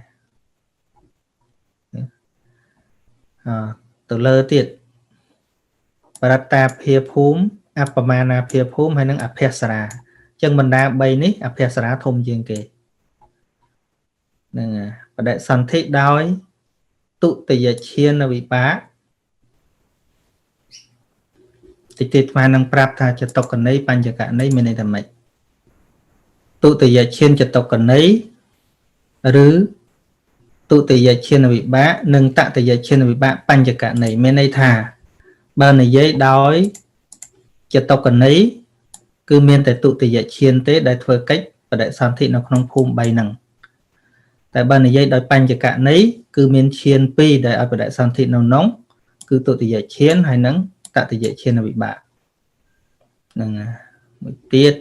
ទៅលើទៀតបរតាភាភូមិអបមានាភាភូមិហើយនឹងអភស្សរាអញ្ចឹងបណ្ដា3នេះអភស្សរាធំជាងគេហ្នឹងហើយបដិសន្ធិដោយទុតិយឈានវិបាកតិចស្មាននឹងប្រាប់ថាចតុកណីបញ្ចកណីមានន័យថាម៉េចទុតិយឈានចតុកណីឬទុតិយឈានវិបាកនិងតតិយឈានវិបាកបញ្ចកណីមានន័យថាបើនិយាយដោយចតុកណីគឺមានតែទុតិយឈានទេដែលធ្វើកិច្ចបដិសន្ធិនៅក្នុងភូមិ3ហ្នឹងតែបើនិយាយដោយបញ្ចកណីគឺមានឈាន2ដែលឲ្យបដិសន្ធិនៅក្នុងគឺទុតិយឈានហើយនឹងតតិយឈានវិបាកហ្នឹងមួយទៀត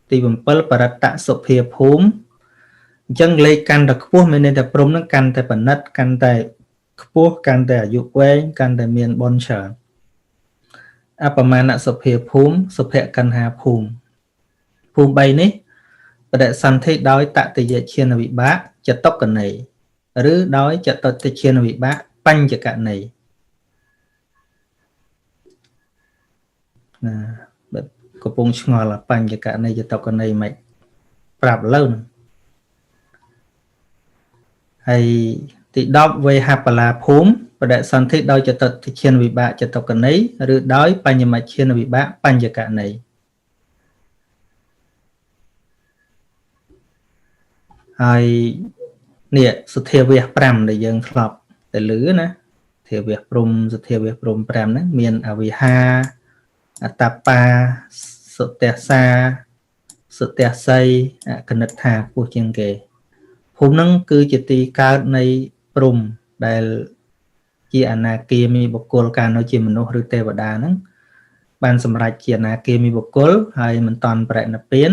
ទី7បរតសុភាភូមិអញ្ចឹងលេខកាន់តែខ្ពស់មានន័យថាព្រំហ្នឹងកាន់តែប្រណិតកាន់តែខ្ពស់កាន់តែអាយុវែងកាន់តែមានបុណ្យច្រើនអបមាណសុភាភូមិសុភកណ្ហាភូមិ3នេះបដិសន្ធិដោយតតិយឈានវិបាកចតុកណីឬដោយចតុតិឈានវិបាកបញ្ចកណីណាបើកំពុងឆ្ងល់បញ្ចកណីចតុកណីមិនប្រាប់លើហើយទី10វេហបលាភូមិបដិសន្ធិដោយចតុតិឈានវិបាកចតុកណីឬដោយបញ្ញមឈានវិបាកបញ្ចកណីហើយនេះសទ្ធាវះ5ដែលយើងធ្លាប់តែឮណាសទ្ធាវះព្រំសទ្ធាវះព្រំ5ហ្នឹងមានអវិហាអតបាសុទស្សសាសុទស្សីអកនិដ្ឋាពោះជាងគេភូមិហ្នឹងគឺជាទីកើតនៃព្រំដែលជាអនាគាមីបុគ្គលកាលនៅជាមនុស្សឬទេវតាហ្នឹង បានសម្រេចជាណាគាមីបុគ្គលហើយមិនតាន់បរិណិព្វាន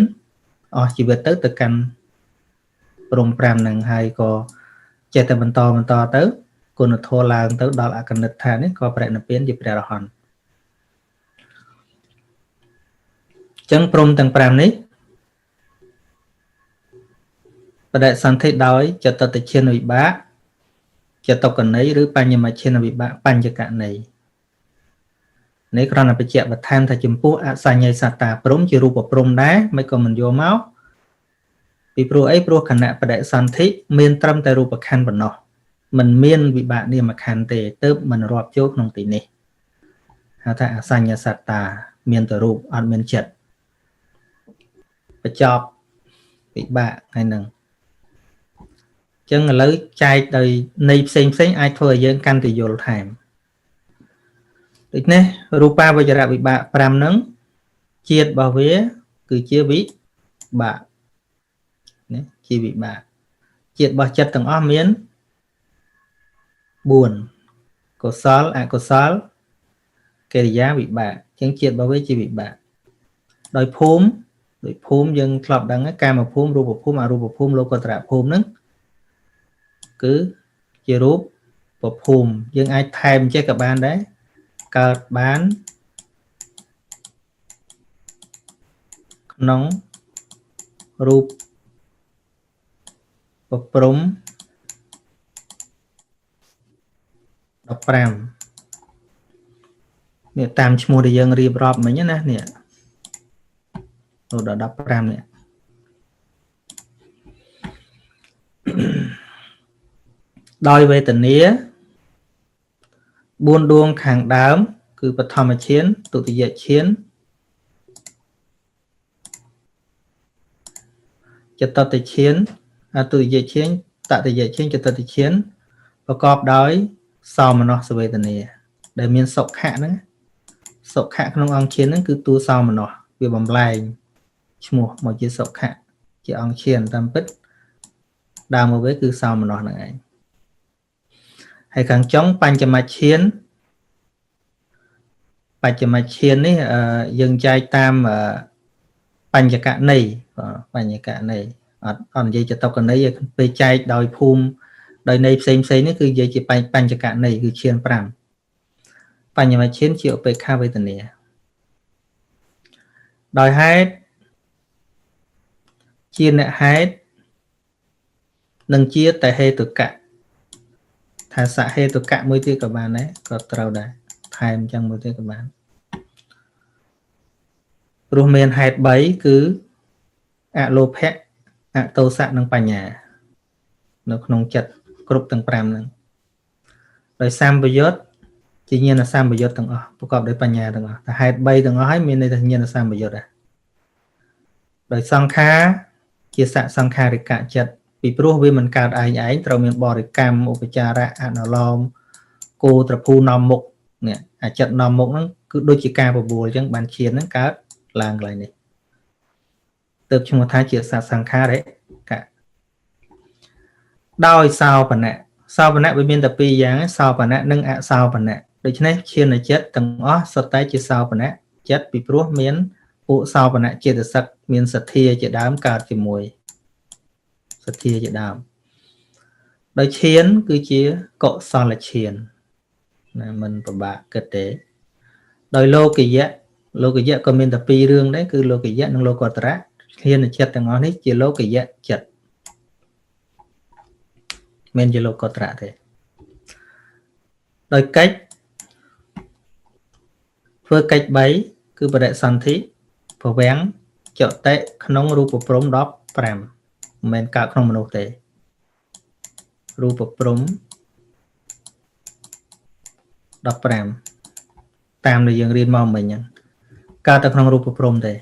អស់ជីវិតទៅកាន់ព្រំ5ហ្នឹងហើយក៏ចេះតែបន្តទៅគុណធម៌ឡើងទៅដល់អកនិដ្ឋាននេះក៏បរិណិព្វានជាព្រះរហន្តអញ្ចឹងព្រំទាំង5នេះបដិសន្ធិដោយចតតឈានវិបាកចតុកណីឬបញ្ញមឈានវិបាកបញ្ញកណីនេះគ្រាន់តែបញ្ជាក់បន្ថែមថាចំពោះអសញ្ញ័យសត្តាព្រំជារូបព្រំដែរមិនក៏មិនយកមកពីព្រោះអីព្រោះគណៈបដិសន្ធិមានត្រឹមតែរូបខណ្ឌប៉ុណ្ណោះមិនមានវិបាកនាមខណ្ឌទេទើបមិនរាប់ចូលក្នុងទីនេះហៅថាអសញ្ញសត្តាមានតែរូបអត់មានចិត្តបញ្ចប់វិបាកហើយនឹងអញ្ចឹងឥឡូវចែកដោយន័យផ្សេងអាចធ្វើឲ្យយើងកាន់តែយល់ថែមដូចនេះរូបាវចរវិបាក5ហ្នឹងជាតិរបស់វាគឺជាវិបាកណាជាវិបាកជាតិរបស់ចិត្តទាំងអស់មាន4កុសលអកុសលកិរិយាវិបាកអញ្ចឹងជាតិរបស់វាជាវិបាកដោយភូមិយើងធ្លាប់ដឹងកាមភូមិរូបភូមិអរូបភូមិលោកុត្តរភូមិហ្នឹងគឺជារូបភូមិយើងអាចថែមចេះក៏បានដែរកើតបានក្នុងរូបព្រំ15នេះតាមឈ្មោះដែលយើងរៀបរាប់មិញណានេះដល់15នេះដោយវេទនា4ដួងខាងដើមគឺបឋមឈានទុតិយឈានចតុតឈានទុតិយឈានតតិយឈានចតុតឈានប្រកបដោយសោមនស្សវេទនាដែលមានសុខៈហ្នឹងសុខៈក្នុងអង្គឈានហ្នឹងគឺតួសោមនស្សវាបំលែងឈ្មោះមកជាសុខៈជាអង្គឈានតាមពិតដើមមកវិញគឺសោមនស្សហ្នឹងឯងហើយខាងចុងបញ្ចមឈាននេះយើងចែកតាមបញ្ញកណីអត់និយាយចតុកណីពេលចែកដោយភូមិដោយន័យផ្សេងនេះគឺនិយាយជាបញ្ញកណីគឺឈាន5បញ្ញមឈានជាឧបេក្ខាវេទនាដោយហេតុជាអ្នកហេតុនិងជាតហេតុកៈថាសហេតុកៈមួយទៀតក៏បានដែរក៏ត្រូវដែរថែមចឹងមួយទៀតក៏បានព្រោះមានហេតុ3គឺអលោភៈអតោសៈនិងបញ្ញានៅក្នុងចិត្តគ្រប់ទាំង5ហ្នឹងដោយសម្បយុទ្ធជាញាណសម្បយុទ្ធទាំងអស់ប្រកបដោយបញ្ញាទាំងអស់តែហេតុ3ទាំងអស់ហើយមានន័យថាញាណសម្បយុទ្ធដែរដោយសង្ខារជាសសង្ខារិកៈចិត្តពីព្រោះវាមិនកើតឯងត្រូវមានបរិកម្មឧបចារៈអនុលោមគោត្រភូនាំមុខនេះអាចិត្តនាំមុខហ្នឹងគឺដូចជាការបបួលអញ្ចឹងបានឈានហ្នឹងកើតឡើងកន្លែងនេះទើបឈ្មោះថាជាសសង្ខារិកៈដោយសោបនៈវាមានតែ2យ៉ាងសោបនៈនិងអសោបនៈដូច្នេះឈានចិត្តទាំងអស់សុទ្ធតែជាសោបនៈចិត្តពីព្រោះមានពួកសោបនៈចេតសិកមានសទ្ធាជាដើមកើតជាមួយសទ្ធាជាដើមដោយឈានគឺជាកុសលឈានណាមិនពិបាកគិតទេដោយលោកយៈក៏មានតែ2រឿងដែរគឺលោកយៈនិងលោកុត្តរៈឈានចិត្តទាំងអស់នេះជាលោកយៈចិត្តមិនជាលោកុត្តរៈទេដោយកិច្ចធ្វើកិច្ច3គឺបដិសន្ធិភវាំងចតិក្នុងរូបព្រំ15មិនមែនកើតក្នុងមនុស្សទេរូបព្រំ15តាមដែលយើងរៀនមកមិញហ្នឹងកើតទៅក្នុងរូបព្រំទេ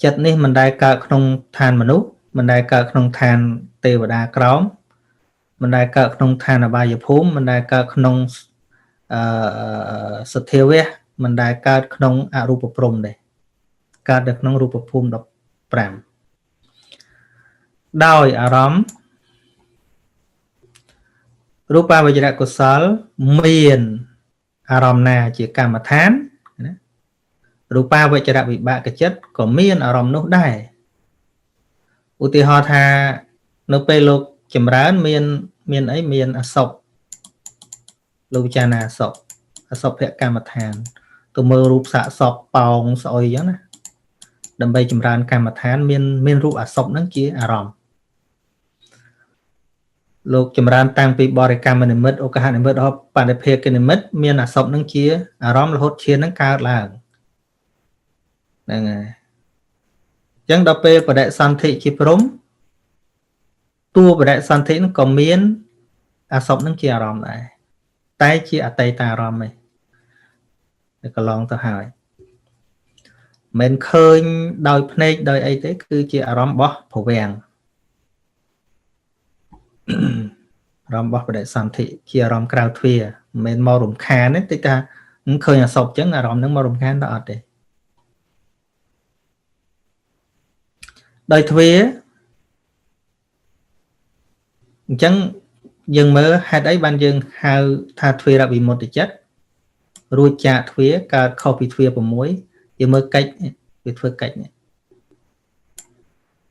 ចិត្តនេះមិនដែលកើតក្នុងឋានមនុស្សមិនដែលកើតក្នុងឋានទេវតាក្រោមមិនដែលកើតក្នុងឋានអបាយភូមិមិនដែលកើតក្នុងសទ្ធាវៈមិនដែលកើតក្នុងអរូបព្រំទេកើតនៅក្នុងរូបភូមិ15ដោយអារម្មណ៍រូបាវចរកុសលមានអារម្មណ៍ណាជាកម្មដ្ឋាន រូបាវចរវិបាកចិត្តក៏មានអារម្មណ៍នោះដែរឧទាហរណ៍ថានៅពេលលោកចម្រើនមានអីមានអសុបលោកពិចារណាអសុភកម្មដ្ឋានទៅមើលរូបសាកសពប៉ោងស្អុយអញ្ចឹងណាដើម្បីចម្រើនកម្មដ្ឋានមានរូបអសុបហ្នឹងជាអារម្មណ៍លោកចម្រើនតាំងពីបរិកម្មនិមិត្តឱកាសនិមិត្តដល់បដិភេកនិមិត្តមានអសុបហ្នឹងជាអារម្មណ៍រហូតឈានហ្នឹងកើតឡើងហ្នឹងហើយអញ្ចឹងដល់ពេលបដិសន្ធិជាព្រំតួបដិសន្ធិហ្នឹងក៏មានអសុបហ្នឹងជាអារម្មណ៍ដែរតែជាអតីតាអារម្មណ៍ឯងកន្លងទៅហើយមិនឃើញដោយភ្នែកដោយអីទេគឺជាអារម្មណ៍របស់ភវាំងអារម្មណ៍របស់បដិសន្ធិជាអារម្មណ៍ក្រៅទ្វារមិនមែនមករំខានទេតិចថាឃើញអសុបអញ្ចឹងអារម្មណ៍ហ្នឹងមករំខានដល់អត់ទេដោយទ្វារអញ្ចឹងយើងមើលហេតុអីបានយើងហៅថាទ្វារវិមុតចិត្តរួចចាកទ្វារកើតខុសពីទ្វារ6យើងមើលកិច្ចវាធ្វើកិច្ចនេះ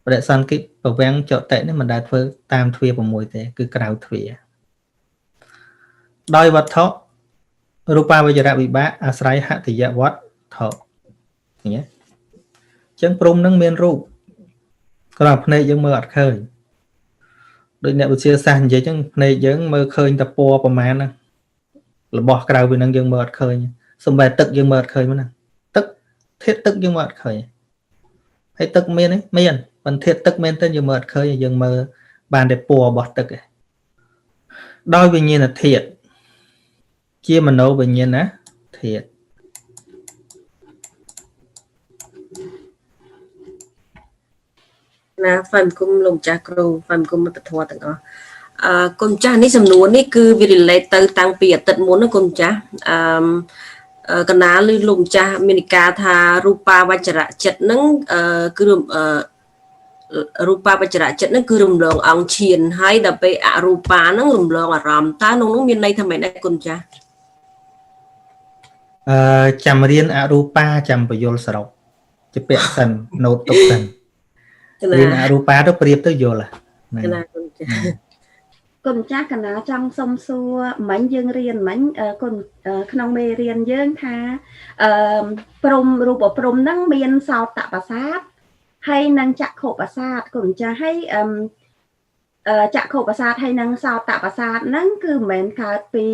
បដិសន្ធិប្រវាំងចតិនេះមិនដែលធ្វើតាមទ្វារ6ទេគឺក្រៅទ្វារដោយវត្ថុរូបាវចរវិបាកអាស្រ័យហតិយវត្ថុឃើញទេអញ្ចឹងព្រំនឹងមានរូបគ្រាន់ភ្នែកយើងមើលអត់ឃើញដូចអ្នកវិទ្យាសាស្ត្រនិយាយអញ្ចឹងភ្នែកយើងមើលឃើញតែពណ៌ប្រមាណហ្នឹងរបស់ក្រៅពីហ្នឹងយើងមើលអត់ឃើញសំបែទឹកយើងមើលអត់ឃើញហ្នឹងទឹកធាតុទឹកយើងមើលអត់ឃើញហើយទឹកមានទេមានប៉ុន្តែធាតុទឹកមែនទេយើងមើលអត់ឃើញយើងមើលបានតែពណ៌របស់ទឹកឯងដោយវិញ្ញាណធាតុជាមโนវិញ្ញាណធាតុណាហ្វាំគុំលោកម្ចាស់គ្រូហ្វាំគុំមិត្តធម៌ទាំងអស់គុំចាស់នេះសំណួរនេះគឺវា relate ទៅតាំងពីអាទិត្យមុនណាគុំចាស់កណាលឬលោកម្ចាស់មាននិកាថារូបាវចរៈចិត្តហ្នឹងគឺរូបាវចរៈចិត្តហ្នឹងគឺរំលងអង្គឈានហើយដល់ពេលអរូបាហ្នឹងរំលងអារម្មណ៍តើក្នុងនោះមានន័យថាម៉េចដែរគុំចាស់ចាំរៀនអរូបាចាំបញ្យលសរុបជាពាក្យសិនណូតទុកសិនរៀនអរូបាទៅប្រៀបទៅយល់ហ្នឹងណាគុំចាស់គុណចាស់កណាចង់សុំសួរមិញយើងរៀនមិញគុណក្នុងមេរៀនយើងថាព្រំរូបព្រំហ្នឹងមានសោតបសាទហើយនឹងចក្ខុបសាទគុណចាស់ហើយចក្ខុបសាទហើយនឹងសោតបសាទហ្នឹងគឺមិនមែនកើតពី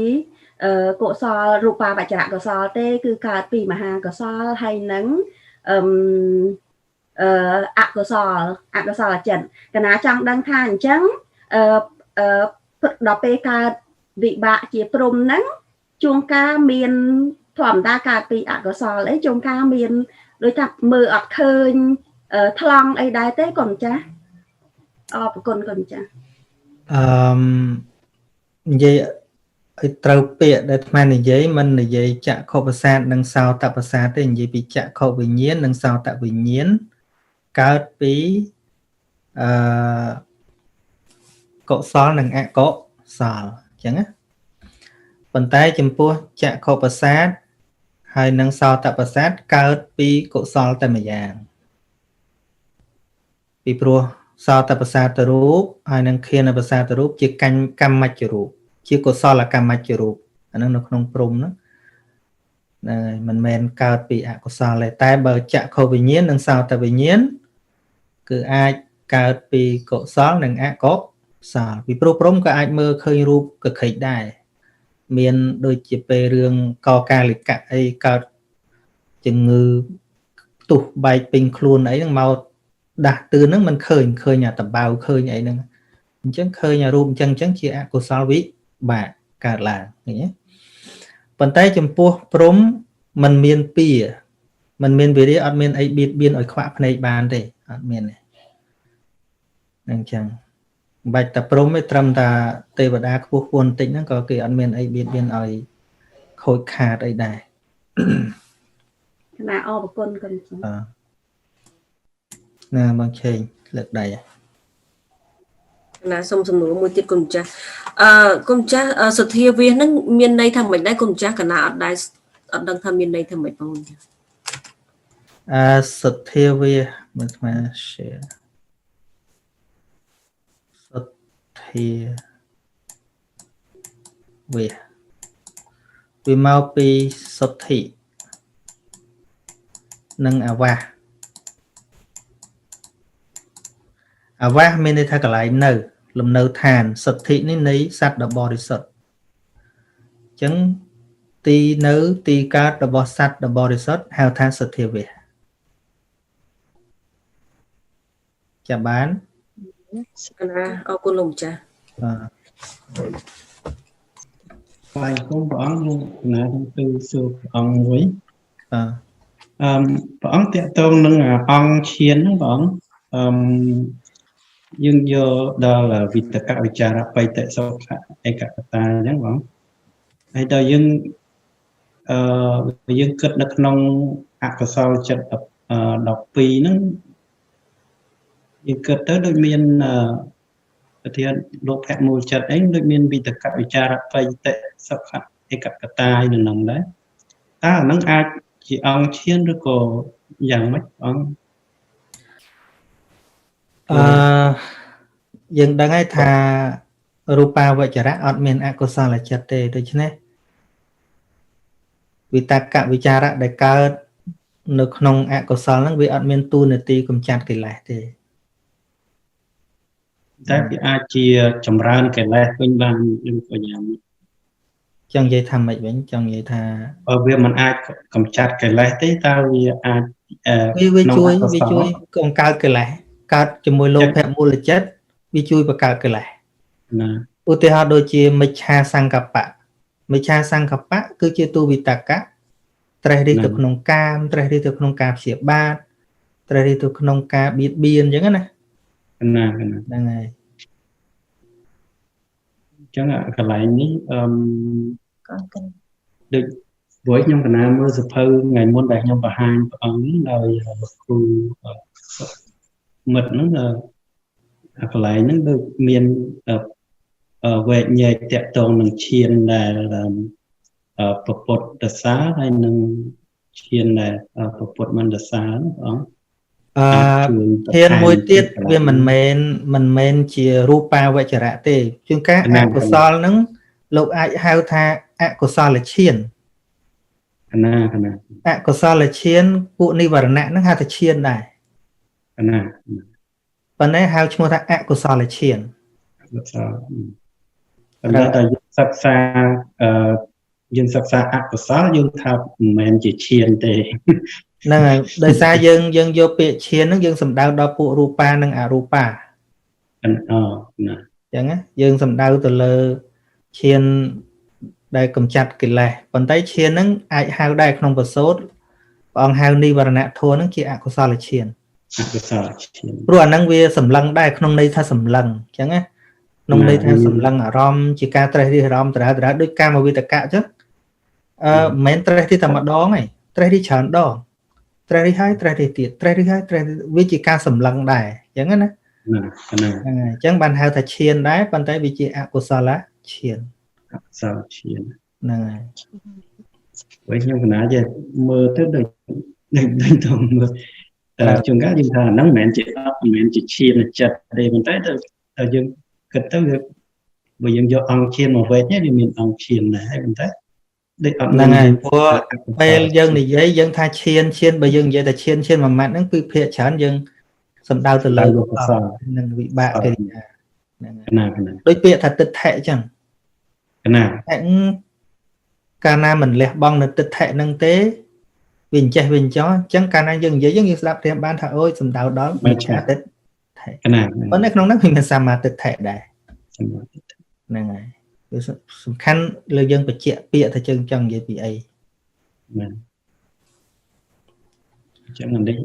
កុសលរូបាវចរៈកុសលទេគឺកើតពីមហាកុសលហើយនឹងអកុសលចិត្តកណាចង់ដឹងថាអញ្ចឹងដល់ពេលកើតវិបាកជាព្រំហ្នឹងជួនកាលមានធម្មតាកើតពីអកុសលអីជួនកាលមានដូចថាមើលអត់ឃើញថ្លង់អីដែរទេកូនចាស់អរគុណកូនចាស់និយាយឲ្យត្រូវពាក្យដែលអាត្មានិយាយមិននិយាយចក្ខុបសាទនិងសោតបសាទទេនិយាយពីចក្ខុវិញ្ញាណនិងសោតវិញ្ញាណកើតពីកុសលនិងអកុសលអញ្ចឹងណាប៉ុន្តែចំពោះចក្ខុបសាទហើយនិងសោតបសាទកើតពីកុសលតែម្យ៉ាងពីព្រោះសោតបសាទរូបហើយនិងឃានបសាទរូបជាកម្មច្ចរូបជាកុសលកម្មច្ចរូបអានឹងនៅក្នុងព្រំហ្នឹងមិនមែនកើតពីអកុសលទេតែបើចក្ខុវិញ្ញាណនិងសោតវិញ្ញាណគឺអាចកើតពីកុសលនិងអកុសលពីព្រោះព្រំក៏អាចមើលឃើញរូបកខិចដែរមានដូចជាពេលរឿងកកាលិកៈអីកើតជំងឺទុះបែកពេញខ្លួនអីហ្នឹងមកដាស់តឿនហ្នឹងមិនឃើញអាតបៅឃើញអីហ្នឹងអញ្ចឹងឃើញអារូបអញ្ចឹងជាអកុសលវិបាកកើតឡើងឃើញទេប៉ុន្តែចំពោះព្រំมันមានពៀมันមានវិរិយអត់មានអីបៀតបៀនឲ្យខ្វាក់ភ្នែកបានទេអត់មានទេហ្នឹងអញ្ចឹងបាច់តែព្រំទេត្រឹមតែទេវតាខ្ពស់ខ្ពស់បន្តិចហ្នឹងក៏គេអត់មានអីបៀតបៀនឲ្យខូចខាតអីដែរគណៈអរគុណគុណចា៎ណាមកឆេងលើកដៃណាសុំសំណួរមួយទៀតគុណចាស់គុណចាស់សទ្ធាវាសហ្នឹងមានន័យថាម៉េចដែរគុណចាស់កណាអត់ដឹងថាមានន័យថាម៉េចបងចាស់ សទ្ធាវាមិនស្មើ share សទ្ធាវាមកពីសុទ្ធិនិងអាវាសមានន័យថាកន្លែងនៅលំនៅឋានសុទ្ធិនេះនៃសត្វដ៏បរិសុទ្ធអញ្ចឹងទីនៅទីកើតរបស់សត្វដ៏បរិសុទ្ធហៅថាសទ្ធាវាសចាំបាន កណាអរគុណលោកម្ចាស់ Bài của bọn là từ sự bọn với bọn tiện tôn nâng là bọn chiến bọn nhưng do đó là vì tất cả bị trả ra bay tại sao ai cả ta nhé bọn hay đó nhưng kết nó nông ạc của sao chất đọc pi nó nhưng kết tới đôi miền thì lúc hẹn mùi chật ấy đôi miền vì tất cả bị trả ra bay tại sao ai cả ta như nông đấy ta ở nâng ai chỉ ông chiến rồi có dạng mấy ông យើងដឹងហើយថារូបាវចរៈអត់មានអកុសលចិត្តទេដូច្នេះវិតកវិចារៈដែលកើតនៅក្នុងអកុសលហ្នឹងវាអត់មានទូនាទីកម្ចាត់កិលេសទេតែវាអាចជាចម្រើនកិលេសវិញបានយើងក៏យ៉ាង ចង់និយាយថាម៉េចវិញចង់និយាយថាវាមិនអាចកម្ចាត់កិលេសទេតើវាអាចវាជួយកង្កើតកិលេសកើតជាមួយលោភៈមូលចិត្តវាជួយបង្កើតកិលេសណាឧទាហរណ៍ដូចជាមិច្ឆាសង្កប្បៈគឺជាទូវិតកៈត្រេះរិះទៅក្នុងកាមត្រេះរិះទៅក្នុងការព្យាបាទត្រេះរិះទៅក្នុងការបៀតបៀនអញ្ចឹងណាហ្នឹងហើយចឹងកន្លែងនេះដូចព្រោះខ្ញុំកណាមើលសភៅថ្ងៃមុនដែលខ្ញុំបង្ហាញព្រះអង្គនេះដោយគ្រូមិត្តហ្នឹងកន្លែងហ្នឹងដូចមានវែកញែកតាក់ទងនឹងឈានដែលប្រពុតដសាហើយនឹងឈានដែលប្រពុតមន្តសាព្រះអង្គធានមួយទៀតវាមិនមែនជារូបាវចរៈទេជួនកាលអកុសលហ្នឹងលោកអាចហៅថាអកុសលឈានអកុសលឈានពួកនិវរណៈហ្នឹងហៅថាឈានដែរប៉ុន្តែហៅឈ្មោះថាអកុសលឈានប៉ុន្តែតែយើងសិក្សាអកុសលយើងថាមិនមែនជាឈានទេហ្នឹងហើយដោយសារយើងយកពាក្យឈានហ្នឹងយើងសំដៅដល់ពួករូបានិងអរូបាអញ្ចឹងយើងសំដៅទៅលើឈានដែលកម្ចាត់កិលេសប៉ុន្តែឈានហ្នឹងអាចហៅដែរក្នុងបសូតព្រះអង្គហៅនិវរណធម៌ហ្នឹងជាអកុសលឈានព្រោះអាហ្នឹងវាសម្លឹងដែរក្នុងន័យថាសម្លឹងអញ្ចឹងណាក្នុងន័យថាសម្លឹងអារម្មណ៍ជាការត្រេះរិះអារម្មណ៍ដដែលដូចកាមវិតកៈអញ្ចឹងមិនមែនត្រេះរិះតែម្ដងទេត្រេះរិះច្រើនដងត្រេះរិះហើយត្រេះរិះទៀតត្រេះរិះហើយត្រេះវាជាការសម្លឹងដែរអញ្ចឹងណាហ្នឹងហើយអញ្ចឹងបានហៅថាឈានដែរប៉ុន្តែវាជាអកុសលឈានអកុសលឈានហ្នឹងហើយវិញខ្ញុំកណាចេះមើលទៅដូចទៅមើលជួនកាលយើងថាហ្នឹងមិនមែនជាឈានចិត្តទេប៉ុន្តែទៅយើងគិតទៅបើយើងយកអង្គឈានមកវេចវាមានអង្គឈានដែរហើយប៉ុន្តែដូចអត់ហ្នឹងហើយព្រោះពេលយើងនិយាយយើងថាឈានបើយើងនិយាយតែឈានមួយម៉ាត់ហ្នឹងគឺភាគច្រើនយើងសំដៅទៅលើកុសលនិងវិបាកកិរិយាហ្នឹងដូចពាក្យថាទិដ្ឋិអញ្ចឹងកាលណាមិនលះបង់នៅទិដ្ឋិហ្នឹងទេវាអញ្ចេះវាអញ្ចឹងកាលណាយើងនិយាយយើងស្ដាប់ព្រាមបានថាអូយសំដៅដល់មិច្ឆាទិដ្ឋិប៉ុន្តែក្នុងហ្នឹងវាមានសមាទិដ្ឋិដែរហ្នឹងហើយវាសំខាន់លើយើងបញ្ជាក់ពាក្យថាយើងចង់និយាយពីអីមែនអញ្ចឹងនេះ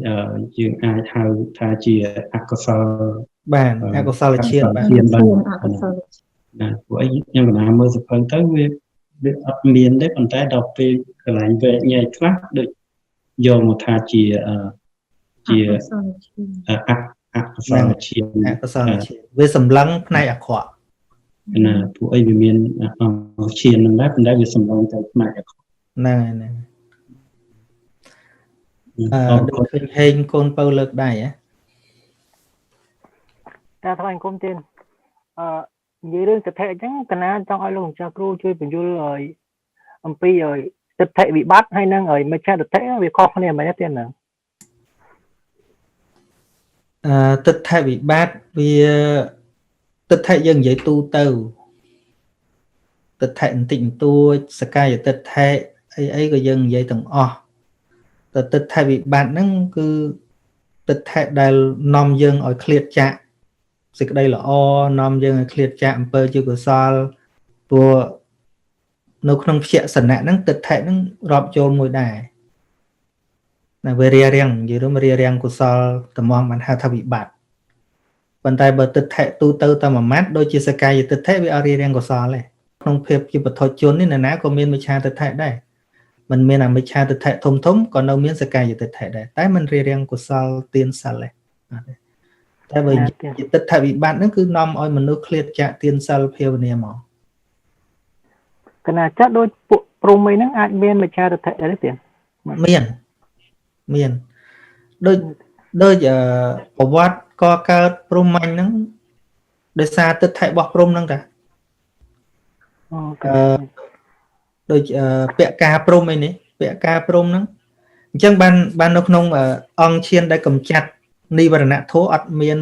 យើងអាចហៅថាជាអកុសលបានអកុសលឈានបាទអកុសលណាព្រោះអីខ្ញុំកណាមើលសភៅទៅវាអត់មានទេប៉ុន្តែដល់ពេលកន្លែងវែកញែកខ្លះដូចយកមកថាជាអកុសលឈានវាសម្លឹងផ្នែកអាក្រក់ណាពួកអីវាមានឈាននឹងដែរប៉ុន្តែវាសម្លឹងទៅផ្នែកអាក្រក់ហ្នឹង ដូចឃើញហេងកូនពៅលើកដៃហ៎តែថ្លែងគុំទៀតនិយាយរឿងទិដ្ឋិអញ្ចឹងកណាចង់ឲ្យលោកម្ចាស់គ្រូជួយបញ្យល់ឲ្យអំពីឲ្យទិដ្ឋិវិបត្តិហើយនឹងឲ្យមិច្ឆាទិដ្ឋិវាខុសគ្នាមិនទេទៀតហ្នឹងទិដ្ឋិវិបត្តិវាទិដ្ឋិយើងនិយាយទូទៅទិដ្ឋិបន្តិចបន្តួចសកាយទិដ្ឋិអីក៏យើងនិយាយទាំងអស់តែទិដ្ឋិវិបត្តិហ្នឹងគឺទិដ្ឋិដែលនាំយើងឲ្យឃ្លាតចាកសេចក្តីល្អនាំយើងឲ្យឃ្លាតចាកអំពើជាកុសលព្រោះនៅក្នុងភយសនៈហ្នឹងទិដ្ឋិហ្នឹងរាប់ចូលមួយដែរណាវារារាំងនិយាយរួមរារាំងកុសលតំងបានហៅថាវិបត្តិប៉ុន្តែបើទិដ្ឋិទូទៅតែមួយម៉ាត់ដូចជាសកាយទិដ្ឋិវាអត់រារាំងកុសលទេក្នុងភាពជាបុថុជននេះណាក៏មានមិច្ឆាទិដ្ឋិដែរมันមានអមិច្ឆាទិដ្ឋិធំធំក៏នៅមានសកាយទិដ្ឋិដែរតែมันរារាំងកុសលទានសិលទេតែបើជាទិដ្ឋិវិបត្តិហ្នឹងគឺនាំឲ្យមនុស្សឃ្លាតចាកទានសិលភាវនាមកកណាចាក់ដូចពួកព្រំអីហ្នឹងអាចមានមិច្ឆាទិដ្ឋិដែរទេមានដូចប្រវត្តិក៏កើតព្រំមាញ់ហ្នឹងដោយសារទិដ្ឋិរបស់ព្រំហ្នឹងតាដូចពាក្យការព្រំអីនេះពាក្យការព្រំហ្នឹងអញ្ចឹងបាននៅក្នុងអង្គឈានដែលកំចាត់និវរណធម៌អត់មាន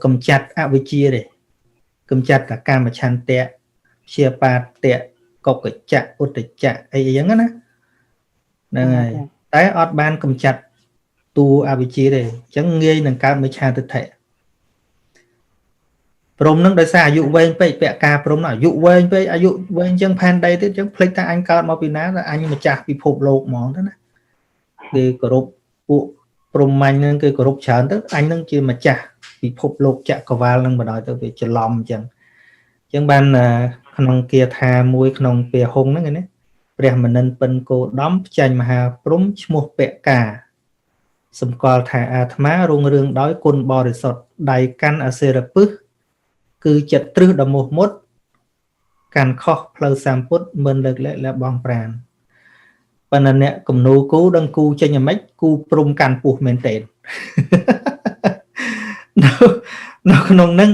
កំចាត់អវិជ្ជាទេកំចាត់តែកាមឆន្ទៈព្យាបាទៈកុកច្ចៈឧត្តចៈអីហ្នឹងណាហ្នឹងហើយតែអត់បានកំចាត់តួអវិជ្ជាទេអញ្ចឹងងាយនឹងកើតមិច្ឆាទិដ្ឋិព្រំនឹងដោយសារអាយុវែងពេកពាក់ការព្រំអាយុវែងពេកអាយុវែងជាងផែនដីទៀតអញ្ចឹងភ្លេចថាអញកើតមកពីណាតែអញម្ចាស់ពិភពលោកហ្មងទៅណាគេគោរពពួកព្រំមាញ់ហ្នឹងគេគោរពច្រើនទៅអញនឹងជាម្ចាស់ពិភពលោកចក្រវាលនឹងបណ្ដោយទៅវាច្រឡំអញ្ចឹងបានក្នុងគាថាមួយក្នុងពាហុងហ្នឹងណាព្រះមនិនពិនគោដំចាញ់មហាព្រំឈ្មោះពាក់ការសម្គាល់ថាអាត្មារុងរឿងដោយគុណបរិសុទ្ធដៃកាន់អសេរពឹសគឺចិត្តទ្រឹស្ដមោះមុតកាន់ខុសផ្លូវសម្ពុទ្ធមិនលើកលែកលះបង់ប្រាណប៉ុន្តែអ្នកគំនូគូដឹងគូចេញយ៉ាងម៉េចគូព្រំកាន់ពោះមែនតេនៅក្នុងហ្នឹង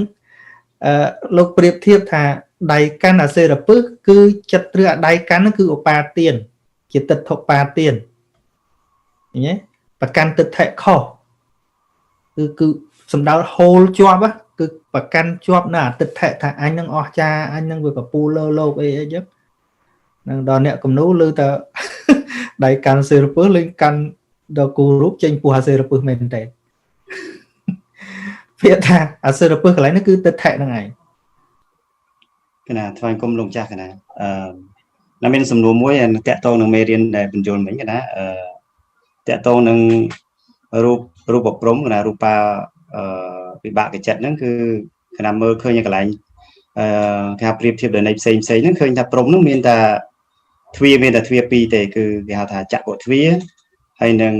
លោកប្រៀបធៀបថាដៃកាន់អសេរពឹសគឺចិត្តទ្រឹស្ដៃកាន់ហ្នឹងគឺឧបាទានជាទិដ្ឋុបាទានឃើញទេប្រកាន់ទិដ្ឋិខុសគឺសំដៅហូលជាប់គឺប្រកាន់ជាប់នៅអតិថិថាអញនឹងអស់ចាអញនឹងវាកពូលើលោកអីចឹងនឹងដល់អ្នកគំនូលើទៅដៃកាន់សេរពឹសលេងកាន់ដល់គូរូបចេញពោះអាសេរពឹសមែនទេពាក្យថាអាសេរពឹសកន្លែងនេះគឺទិដ្ឋិហ្នឹងឯងកណាថ្វាយគុំលោកម្ចាស់កណាណាមានសំណួរមួយតាក់ទងនឹងមេរៀនដែលបញ្យល់មិញកណាតាក់ទងនឹងរូបព្រំកណារូបាវិបាកចិត្តហ្នឹងគឺគណៈមើលឃើញកន្លែងគេហៅប្រៀបធៀបដោយនៃផ្សេងហ្នឹងឃើញថាព្រំហ្នឹងមានតែទ្វាមានតែទ្វាពីរទេគឺគេហៅថាចក្រទ្វាហើយនឹង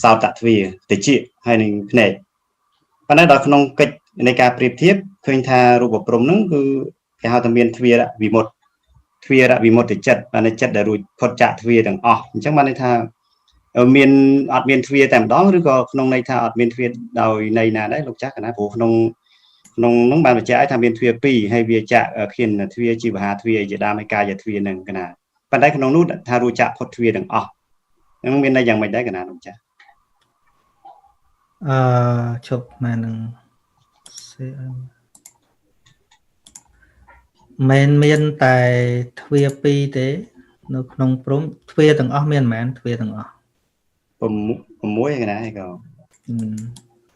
សោតទ្វាតិចហើយនឹងភ្នែកប៉ុន្តែដល់ក្នុងកិច្ចនៃការប្រៀបធៀបឃើញថារូបព្រំហ្នឹងគឺគេហៅថាមានទ្វារវិមុតតិចិត្តបានចិត្តដែលរួចផុតចាកទ្វាទាំងអស់អញ្ចឹងបានន័យថាមានអត់មានទ្វាតែម្ដងឬក៏ក្នុងន័យថាអត់មានទ្វាដោយន័យណាដែរលោកចាស់កណាព្រោះក្នុងហ្នឹងបានបញ្ជាក់ឲ្យថាមានទ្វាពីរហើយវាចាក់ខៀនទ្វាជីវហាទ្វាជាដើមហើយកាយទ្វាហ្នឹងកណាប៉ុន្តែក្នុងនោះថារួចចាក់ផុតទ្វាទាំងអស់ហ្នឹងមានន័យយ៉ាងម៉េចដែរកណាលោកចាស់ជប់មកនឹងមិនមានតែទ្វាពីរទេនៅក្នុងព្រំទ្វាទាំងអស់មានប៉ុន្មានទ្វាទាំងអស់6កណាហើយក៏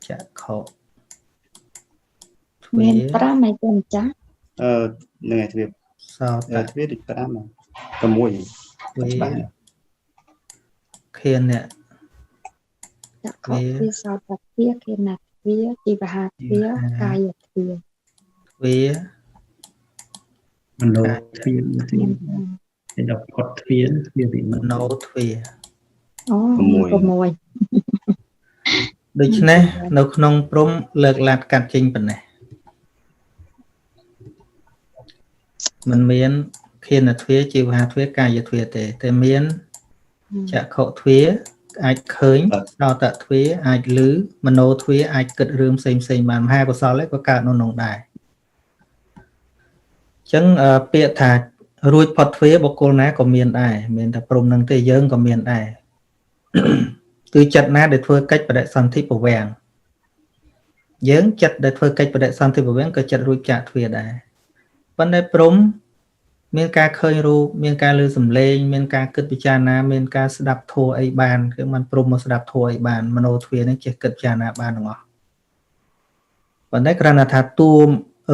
ចក្ខុមាន5ហើយទេម្ចាស់នឹងឯទ្វាសោតទ្វាដូច5 6ទ្វាខៀននេះចក្ខុទ្វាសោតទ្វាខៀនទ្វាជីវហាទ្វាកាយទ្វាមโนទ្វាហើយដល់ផុតទ្វាពីមโนទ្វា6ដូច្នេះនៅក្នុងព្រំលើកឡាត់កាត់ចេញប៉ុណ្ណេះมันមានខៀនទ្វាជីវហាទ្វាកាយទ្វាទេតែមានចក្ខុទ្វា អាចឃើញដល់តទ្វាអាចលឺមโนទ្វាអាចគិតរឿងផ្សេងបានមហាកុសលក៏កើតនៅក្នុងដែរអញ្ចឹងពាក្យថារួចផុតទ្វាបុគ្គលណាក៏មានដែរមានតែព្រមនឹងទេយើងក៏មានដែរគឺចិត្តណាដែលធ្វើកិច្ចបដិសន្ធិពវាំងយើងចិត្តដែលធ្វើកិច្ចបដិសន្ធិពវាំងក៏ចិត្តរួចចាក់ទ្វាដែរប៉ុន្តែព្រមមានការឃើញរូបមានការឮសំឡេងមានការគិតពិចារណាមានការស្ដាប់ធម៌អីបានគឺมันព្រមមកស្ដាប់ធម៌អីបានមโนទ្វានឹងចេះគិតពិចារណាបានទាំងអស់ប៉ុន្តែគ្រាន់តែថាតួ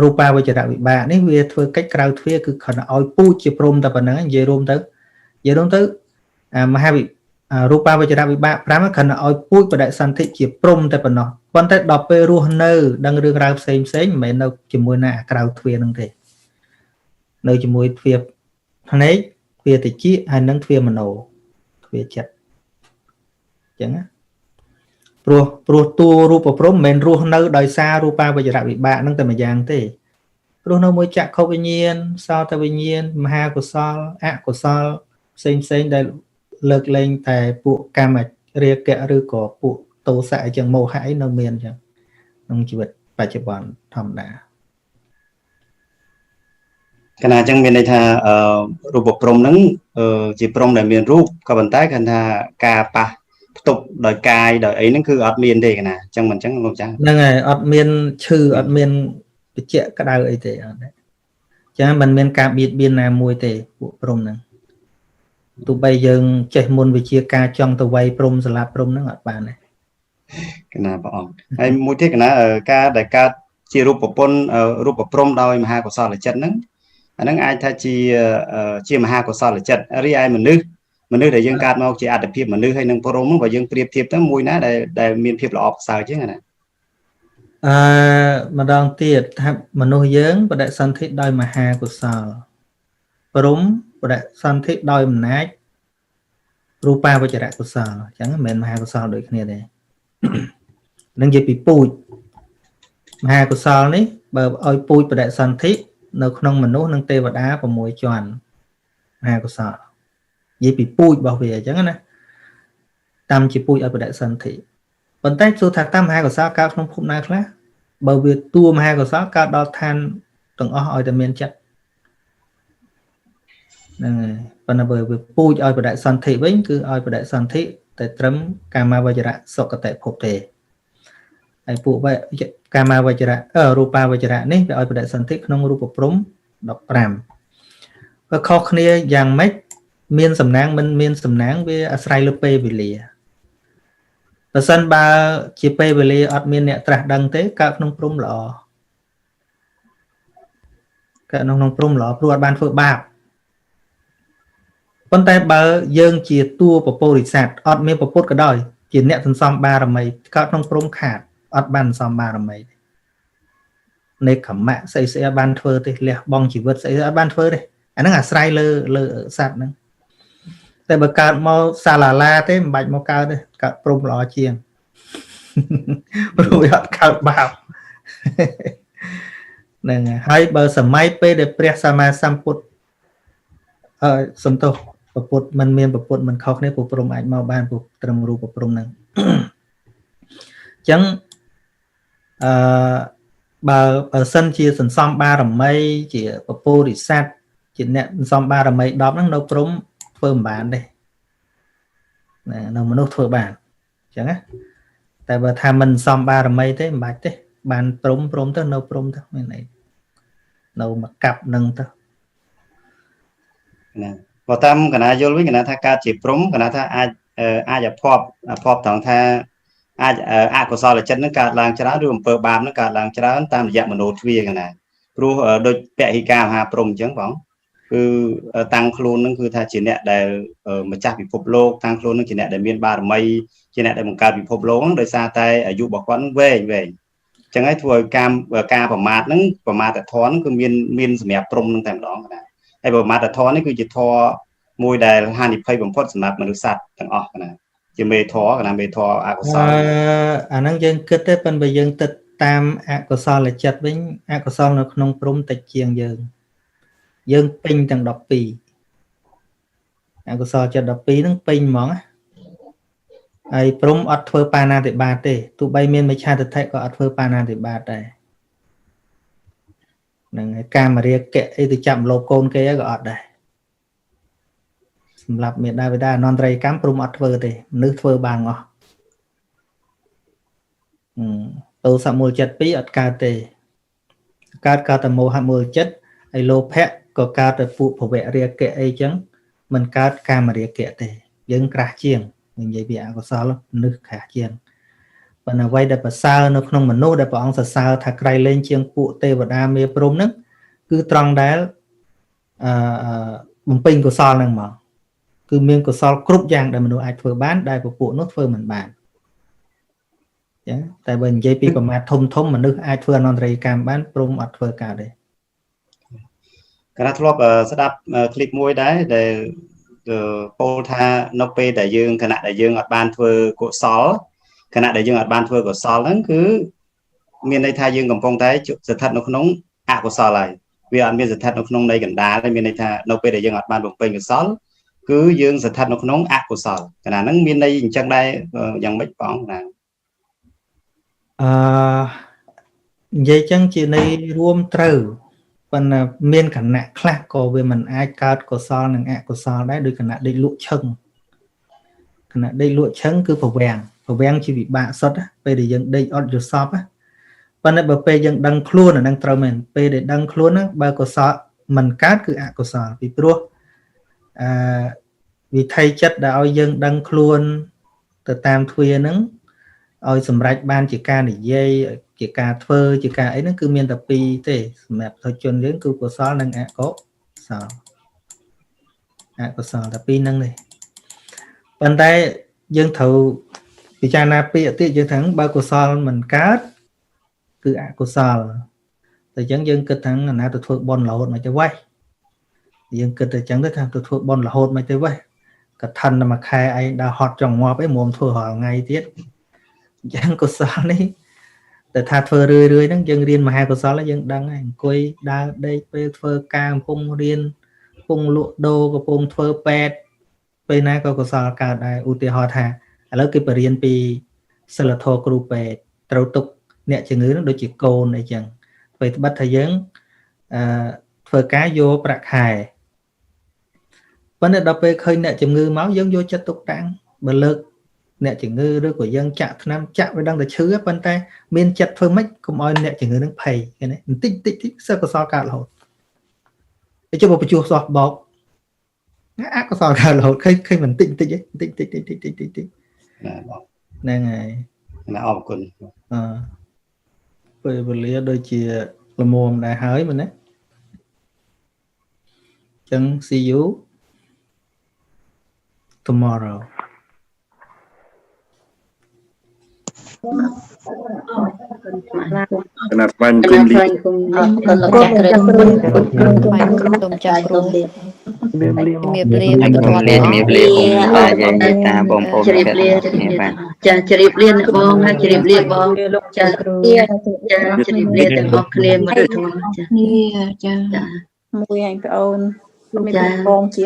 រូបាវចរវិបាកនេះវាធ្វើកិច្ចក្រៅទ្វាគឺគ្រាន់តែឲ្យពូជជាព្រមតែប៉ុណ្្នឹងនិយាយរួមទៅមហាវិរូបាវចរវិបាក5គ្រាន់តែឲ្យពូជបដិសន្ធិជាព្រមតែប៉ុណ្ណោះប៉ុន្តែដល់ពេលរស់នៅដឹងរឿងរ៉ាវផ្សេងមិនមែននៅជាមួយណាក្រៅទ្វានឹងទេនៅជាមួយទ្វាភ្នែកទ្វាតិចហើយនឹងទ្វាមโนទ្វាចិត្តអញ្ចឹងណាព្រោះតួរូបព្រំមិនមែនរស់នៅដោយសាររូបាវចរវិបាកនឹងតែម្យ៉ាងទេរស់នៅមួយចក្ខុវិញ្ញាណសោតវិញ្ញាណមហាកុសលអកុសលផ្សេងដែលលើកលែងតែពួកកម្មរាគៈឬក៏ពួកទោសៈអញ្ចឹងមោហៈអីនៅមានអញ្ចឹងក្នុងជីវិតបច្ចុប្បន្នធម្មតាកណាអញ្ចឹងមានន័យថារូបព្រំហ្នឹងជាព្រំដែលមានរូបក៏ប៉ុន្តែគាត់ថាការប៉ះផ្ទុកដោយកាយដោយអីហ្នឹងគឺអត់មានទេកណាអញ្ចឹងមិនអញ្ចឹងលោកចាស់ហ្នឹងហើយអត់មានឈឺអត់មានបច្ចៈក្តៅអីទេអត់ទេអញ្ចឹងមិនមានការបៀតបៀនណាមួយទេពួកព្រំហ្នឹងទោះបីយើងចេះមុនវិជាការចង់ទៅវាយព្រំស្លាប់ព្រំហ្នឹងអត់បានទេកណាព្រះអង្គហើយមួយទៀតកណាការដែលកើតជារូបពន្ធរូបព្រំដោយមហាកុសលចិត្តហ្នឹងអាហ្នឹងអាចថាជាមហាកុសលចិត្តរីឯមនុស្សដែលយើងកើតមកជាអត្តភាពមនុស្សហើយនឹងព្រំហ្នឹងបើយើងប្រៀបធៀបទៅមួយណាដែលមានភាពល្អប្រសើរជាងណាម្ដងទៀតថាមនុស្សយើងបដិសន្ធិដោយមហាកុសលព្រំបដិសន្ធិដោយអំណាចរូបាវចរកុសលអញ្ចឹងមិនមែនមហាកុសលដូចគ្នាទេនឹងនិយាយពីពូជមហាកុសលនេះបើឲ្យពូជបដិសន្ធិនៅក្នុងមនុស្សនិងទេវតា6ជាន់មហាកុសលនិយាយពីពូជរបស់វាអញ្ចឹងណាតាមជាពូជឲ្យបដិសន្ធិប៉ុន្តែសួរថាតាមមហាកុសលកើតក្នុងភពណាខ្លះបើវាតួមហាកុសលកើតដល់ឋានទាំងអស់ឲ្យតែមានចិត្តហ្នឹងហើយប៉ុន្តែបើវាពូជឲ្យបដិសន្ធិវិញគឺឲ្យបដិសន្ធិតែត្រឹមកាមាវចរៈសុគតិភពទេហើយពួកកាមាវចរៈរូបាវចរៈនេះវាឲ្យបដិសន្ធិក្នុងរូបព្រំ15បើខុសគ្នាយ៉ាងម៉េចមានសំណាងមិនមានសំណាងវាអាស្រ័យលើពេលវេលាបើសិនបើជាពេលវេលាអត់មានអ្នកត្រាស់ដឹងទេកើតក្នុងព្រំល្អកើតក្នុងព្រំល្អព្រោះអត់បានធ្វើបាបប៉ុន្តែបើយើងជាតួពពុរិស័ទអត់មានពុទ្ធក៏ដោយជាអ្នកសន្សំបារមីកើតក្នុងព្រំខាតអត់បានសន្សំបារមីនៃខមៈស្អីអត់បានធ្វើទេលះបង់ជីវិតស្អីអត់បានធ្វើទេអាហ្នឹងអាស្រ័យលើសត្វហ្នឹងតែបើកើតមកសាឡាឡាទេមិនបាច់មកកើតទេកើតព្រំល្អជាងព្រោះវាអត់កើតបាបហ្នឹងហើយបើសម័យពេលដែលព្រះសម្មាសម្ពុទ្ធសំទោសពុទ្ធមិនមានពុទ្ធមិនខុសគ្នាព្រំអាចមកបានព្រោះត្រឹមរូបព្រំហ្នឹងអញ្ចឹងបើសិនជាសន្សំបារមីជាពពុរិស័ទជាអ្នកសន្សំបារមី10ហ្នឹងនៅព្រំធ្វើមិនបានទេនៅមនុស្សធ្វើបានអញ្ចឹងណាតែបើថាមិនសំបារមីទេមិនបាច់ទេបានព្រមទៅនៅព្រំទៅមានអីនៅមកកាប់នឹងទៅណាបើតាមកណាយល់វិញកណាថាកើតជាព្រំកណាថាអាចភ័ព្វត្រង់ថាអាចអកុសលចិត្តនឹងកើតឡើងច្រើនឬអំពើបាបនឹងកើតឡើងច្រើនតាមរយៈមโนទ្វាកណាព្រោះដូចពហិកាមហាព្រំអញ្ចឹងបងគឺតាំងខ្លួននឹងគឺថាជាអ្នកដែលម្ចាស់ពិភពលោកតាំងខ្លួននឹងជាអ្នកដែលមានបារមីជាអ្នកដែលបង្កើតពិភពលោកហ្នឹងដោយសារតែអាយុរបស់គាត់នឹងវែងអញ្ចឹងហើយធ្វើឲ្យការប្រមាថហ្នឹងប្រមាថធម៌ហ្នឹងគឺមានសម្រាប់ព្រំនឹងតែម្ដងណាហើយប្រមាថធម៌នេះគឺជាធម៌មួយដែលហានិភ័យបំផុតសម្រាប់មនុស្សសត្វទាំងអស់ណាជាមេធម៌កណាមេធម៌អកុសលអាហ្នឹងយើងគិតទេប៉ុន្តែបើយើងទៅតាមអកុសលចិត្តវិញអកុសលនៅក្នុងព្រំតិចជាងយើងពេញទាំង12អកុសលចិត្ត12ហ្នឹងពេញហ្មង ហើយព្រំអត់ធ្វើបាណាតិបាតទេទោះបីមានមិច្ឆាទិដ្ឋិក៏អត់ធ្វើបាណាតិបាតដែរហ្នឹងហើយកាមរាគៈអីទៅចាប់លោកកូនគេក៏អត់ដែរសម្រាប់មេដាបេដាអនន្តរិយកម្មព្រំអត់ធ្វើទេមនុស្សធ្វើបានអស់ទោសមូលចិត្ត2អត់កើតទេកើតតែមោហមូលចិត្តហើយលោភៈក៏កើតតែពួកភវៈរាគៈអីចឹងមិនកើតកាមរាគៈទេយើងក្រាស់ជាងនិយាយពីអកុសលមនុស្សក្រាស់ជាងប៉ុន្តែអ្វីដែលប្រសើរនៅក្នុងមនុស្សដែលព្រះអង្គសរសើរថាក្រៃលែងជាងពួកទេវតាមេព្រំហ្នឹងគឺត្រង់ដែលបំពេញកុសលហ្នឹងមកគឺមានកុសលគ្រប់យ៉ាងដែលមនុស្សអាចធ្វើបានដែលពពួកនោះធ្វើមិនបានចឹងតែបើនិយាយពីប្រមាថធំមនុស្សអាចធ្វើអនន្តរិយកម្មបានព្រមអត់ធ្វើកើតទេគណៈធ្លាប់ស្ដាប់คลิปមួយដែរដែលពោលថានៅពេលដែលយើងគណៈដែលយើងអត់បានធ្វើកុសលគណៈដែលយើងអត់បានធ្វើកុសលហ្នឹងគឺមានន័យថាយើងកំពុងតែស្ថិតនៅក្នុងអកុសលហើយវាអត់មានស្ថិតនៅក្នុងនៃកណ្ដាលទេមានន័យថានៅពេលដែលយើងអត់បានបំពេញកុសលគឺយើងស្ថិតនៅក្នុងអកុសលគណៈហ្នឹងមានន័យអញ្ចឹងដែរយ៉ាងម៉េចបងណានិយាយចឹងជាន័យរួមត្រូវប៉ុន្តែមានគណៈខ្លះក៏វាមិនអាចកើតកុសលនិងអកុសលដែរដោយគណៈដេកលក់ឈឹងគណៈដេកលក់ឈឹងគឺប្រវាំងជាវិបាកសុទ្ធពេលដែលយើងដេកអត់យល់សពប៉ុន្តែបើពេលយើងដឹងខ្លួនអានឹងត្រូវមែនពេលដែលដឹងខ្លួនហ្នឹងបើកុសលមិនកើតគឺអកុសលពីព្រោះវិថីចិត្តដែលឲ្យយើងដឹងខ្លួនទៅតាមទ្វាហ្នឹងឲ្យសម្រេចបានជាការនិយាយជាការធ្វើជាការអីហ្នឹងគឺមានតែពីរទេសម្រាប់ប្រជាជនយើងគឺកុសលនិងអកុសលតែពីរហ្នឹងទេប៉ុន្តែយើងត្រូវពិចារណាពាក្យទៀតយើងថាបើកុសលមិនកើតគឺអកុសលតែអញ្ចឹងយើងគិតថាណាទៅធ្វើបុណ្យរហូតមកទៅវេះយើងគិតតែអញ្ចឹងទៅថាទៅធ្វើបុណ្យរហូតមកទៅវេះកឋិនតែមួយខែឯងដើរហត់ចង់ងាប់អីមុំធ្វើរាល់ថ្ងៃទៀតអញ្ចឹងកុសលនេះតែថាធ្វើរឿយហ្នឹងយើងរៀនមហាកុសលយើងដឹងហើយអង្គុយដើរដេកពេលធ្វើការកំពុងរៀនកំពុងលក់ដូរកំពុងធ្វើពេទ្យពេលណាក៏កុសលកើតដែរឧទាហរណ៍ថាឥឡូវគេបរៀនពីសិលធម៌គ្រូពេទ្យត្រូវទុកអ្នកជំងឺនឹងដូចជាកូនអីចឹងពេលត្បិតថាយើងធ្វើការយកប្រាក់ខែប៉ុន្តែដល់ពេលឃើញអ្នកជំងឺមកយើងយកចិត្តទុកតាំងបើលើកអ្នកជំងឺឬក៏យើងចាក់ថ្នាំចាក់វាដឹងតែឈឺប៉ុន្តែមានចិត្តធ្វើម៉េចកុំឲ្យអ្នកជំងឺនឹងភ័យឃើញទេបន្តិចសិលកុសលកើតរហូតតែចុះបើបញ្ជោះសោះបោកអកុសលកើតរហូតឃើញបន្តិចហ្នឹងហើយណាអរគុណពេលវេលាដូចជាល្មមដែរហើយមែនទេអញ្ចឹង see you tomorrow គណៈស្វែងគុំលីគុំចាស់គ្រូជំរាបលាបាទយាយតាបងប្អូនជ្រាបលាចាជ្រាបលាអ្នកបងហើយជ្រាបលាបងចាគ្រូចាជ្រាបលាទាំងអស់គ្នាមកដូចគ្នាចាមួយឯងប្អូនមានបងជា